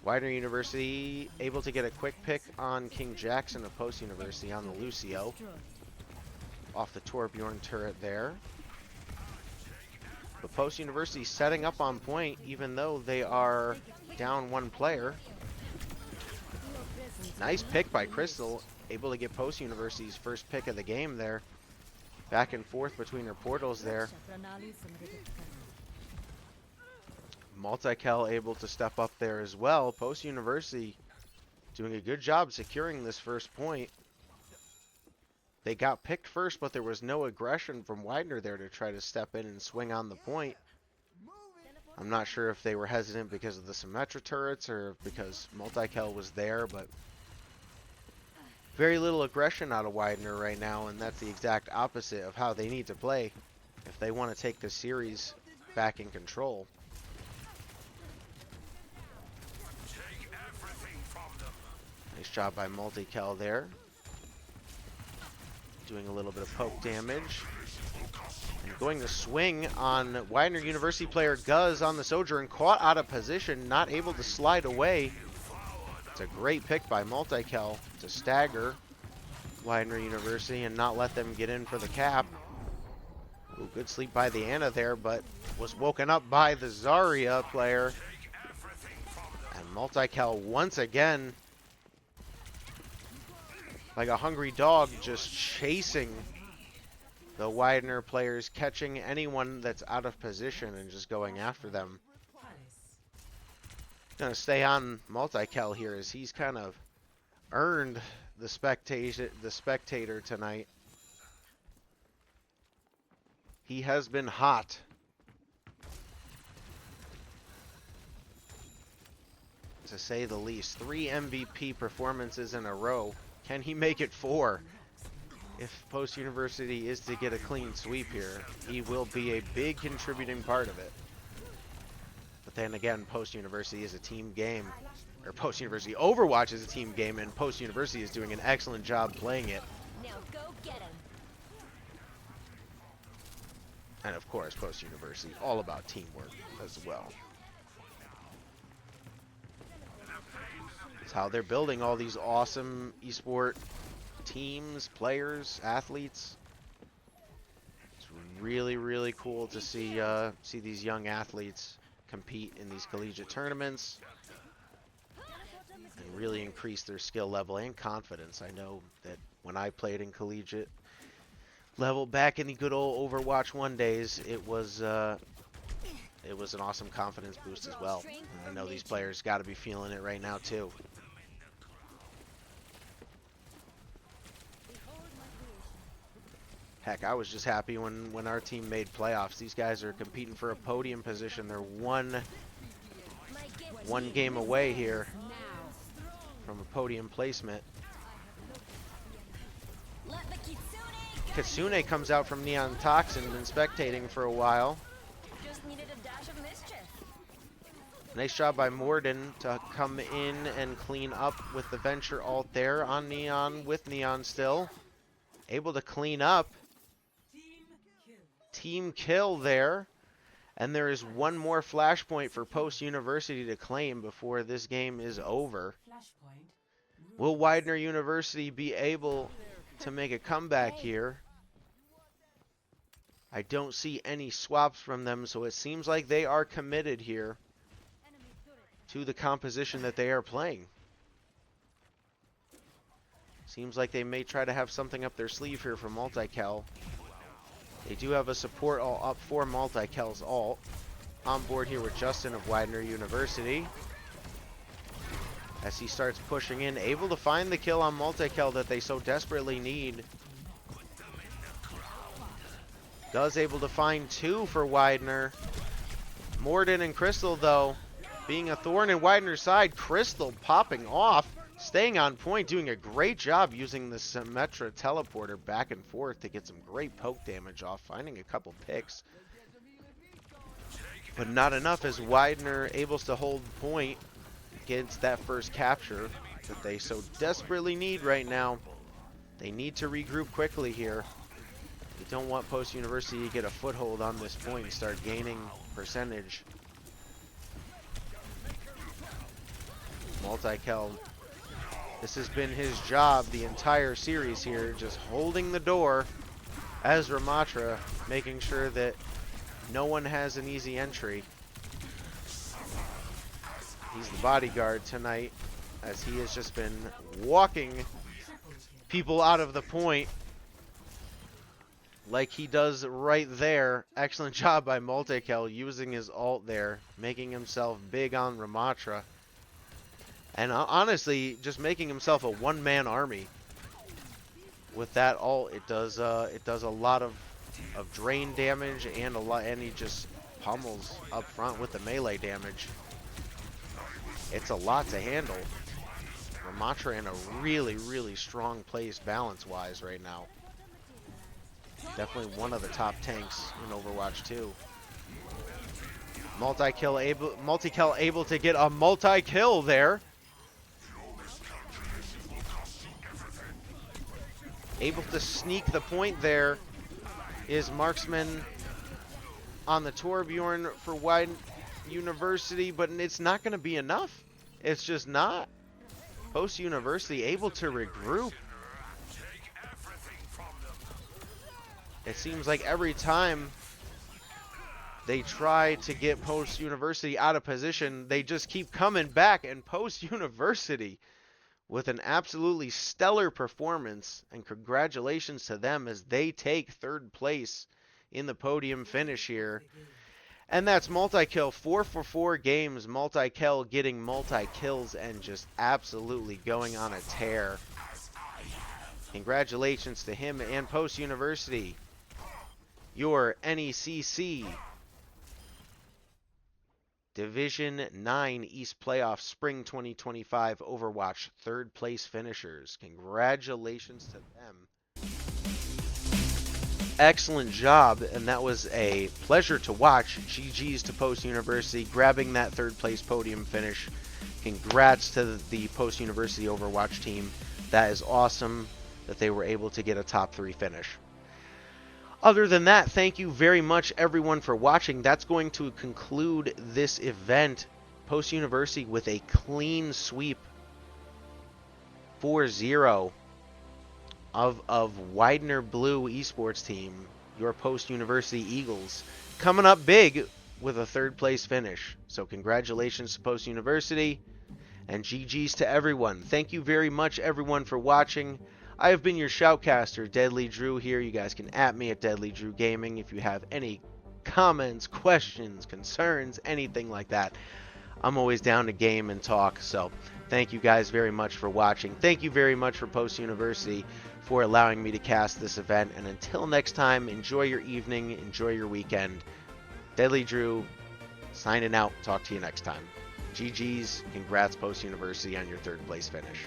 Widener University able to get a quick pick on KingJackson of Post University on the Lucio. off the Torbjorn turret there. But Post University setting up on point, even though they are down one player. Nice pick by Krystal, able to get Post University's first pick of the game there. Back and forth between her portals there. MultiKel able to step up there as well. Post University doing a good job securing this first point. They got picked first, but there was no aggression from Widener there to try to step in and swing on the point. I'm not sure if they were hesitant because of the Symmetra turrets or because MultiKel was there, but very little aggression out of Widener right now, and that's the exact opposite of how they need to play if they want to take this series back in control. Nice job by MultiKel there. Doing a little bit of poke damage. And going to swing on Widener University player Guz on the Sojourn, caught out of position, not able to slide away. It's a great pick by MultiKel to stagger Widener University and not let them get in for the cap. Ooh, good sleep by the Ana there, but was woken up by the Zarya player. And MultiKel once again, like a hungry dog, just chasing the Widener players, catching anyone that's out of position and just going after them. Gonna stay on MultiKel here as he's kind of earned the spectator tonight. He has been hot. To say the least. 3 MVP performances in a row. Can he make it 4? If Post University is to get a clean sweep here, he will be a big contributing part of it. But then again, Post University is a team game. Or Post University Overwatch is a team game, and Post University is doing an excellent job playing it. Now go get him. And of course, Post University, all about teamwork as well. It's how they're building all these awesome esport teams, players, athletes. It's really, really cool to see these young athletes compete in these collegiate tournaments and really increase their skill level and confidence. I know that when I played in collegiate level back in the good old Overwatch 1 days, it was an awesome confidence boost as well. And I know these players got to be feeling it right now too. Heck, I was just happy when our team made playoffs. These guys are competing for a podium position. They're one game away here from a podium placement. Kitsune comes out from Neontoxin, been spectating for a while. Just needed a dash of mischief. Nice job by Moridin to come in and clean up with the Venture ult there on Neon, with Neon still. Able to clean up. Team kill there. And there is one more flashpoint for Post University to claim before this game is over. Will Widener University be able to make a comeback here? I don't see any swaps from them, so it seems like they are committed here to the composition that they are playing. Seems like they may try to have something up their sleeve here for MultiKel. They do have a support ult up for MultiKel's ult. On board here with Justin of Widener University. As he starts pushing in, able to find the kill on MultiKel that they so desperately need. Does able to find 2 for Widener. Moridin and Krystal, though, being a thorn in Widener's side. Krystal popping off, staying on point, doing a great job using the Symmetra teleporter back and forth to get some great poke damage off, finding a couple picks. But not enough as Widener able to hold point against that first capture that they so desperately need right now. They need to regroup quickly here. They don't want Post University to get a foothold on this point and start gaining percentage. MultiKel, this has been his job the entire series here, just holding the door as Ramatra, making sure that no one has an easy entry. He's the bodyguard tonight, as he has just been walking people out of the point like he does right there. Excellent job by MultiKel using his ult there, making himself big on Ramatra. And honestly, just making himself a one-man army. With that ult, it does a lot of drain damage and he just pummels up front with the melee damage. It's a lot to handle. Ramatra in a really, really strong place balance-wise right now. Definitely one of the top tanks in Overwatch 2. MultiKel able to get a multi-kill there. Able to sneak the point there is Marksman on the Torbjorn for Widener University, but it's not going to be enough. It's just not. Post University able to regroup. It seems like every time they try to get Post University out of position, they just keep coming back, and Post University with an absolutely stellar performance, and congratulations to them as they take third place in the podium finish here. And that's MultiKel, 4 for 4 games, MultiKel getting multi-kills and just absolutely going on a tear. Congratulations to him and Post University, your NECC Division 9 East Playoff Spring 2025 Overwatch third place finishers. Congratulations to them. Excellent job, and that was a pleasure to watch. GG's to Post University grabbing that third place podium finish. Congrats to the Post University Overwatch team. That is awesome that they were able to get a top 3 finish. Other than that, thank you very much everyone for watching. That's going to conclude this event. Post University with a clean sweep 4-0 of Widener Blue Esports team, your Post University Eagles, coming up big with a third place finish. So congratulations to Post University and GG's to everyone. Thank you very much everyone for watching. I have been your Shoutcaster, DeadlyDrew here. You guys can @ me at DeadlyDrew Gaming if you have any comments, questions, concerns, anything like that. I'm always down to game and talk. So thank you guys very much for watching. Thank you very much for Post University for allowing me to cast this event. And until next time, enjoy your evening, enjoy your weekend. DeadlyDrew signing out. Talk to you next time. GG's. Congrats Post University on your third place finish.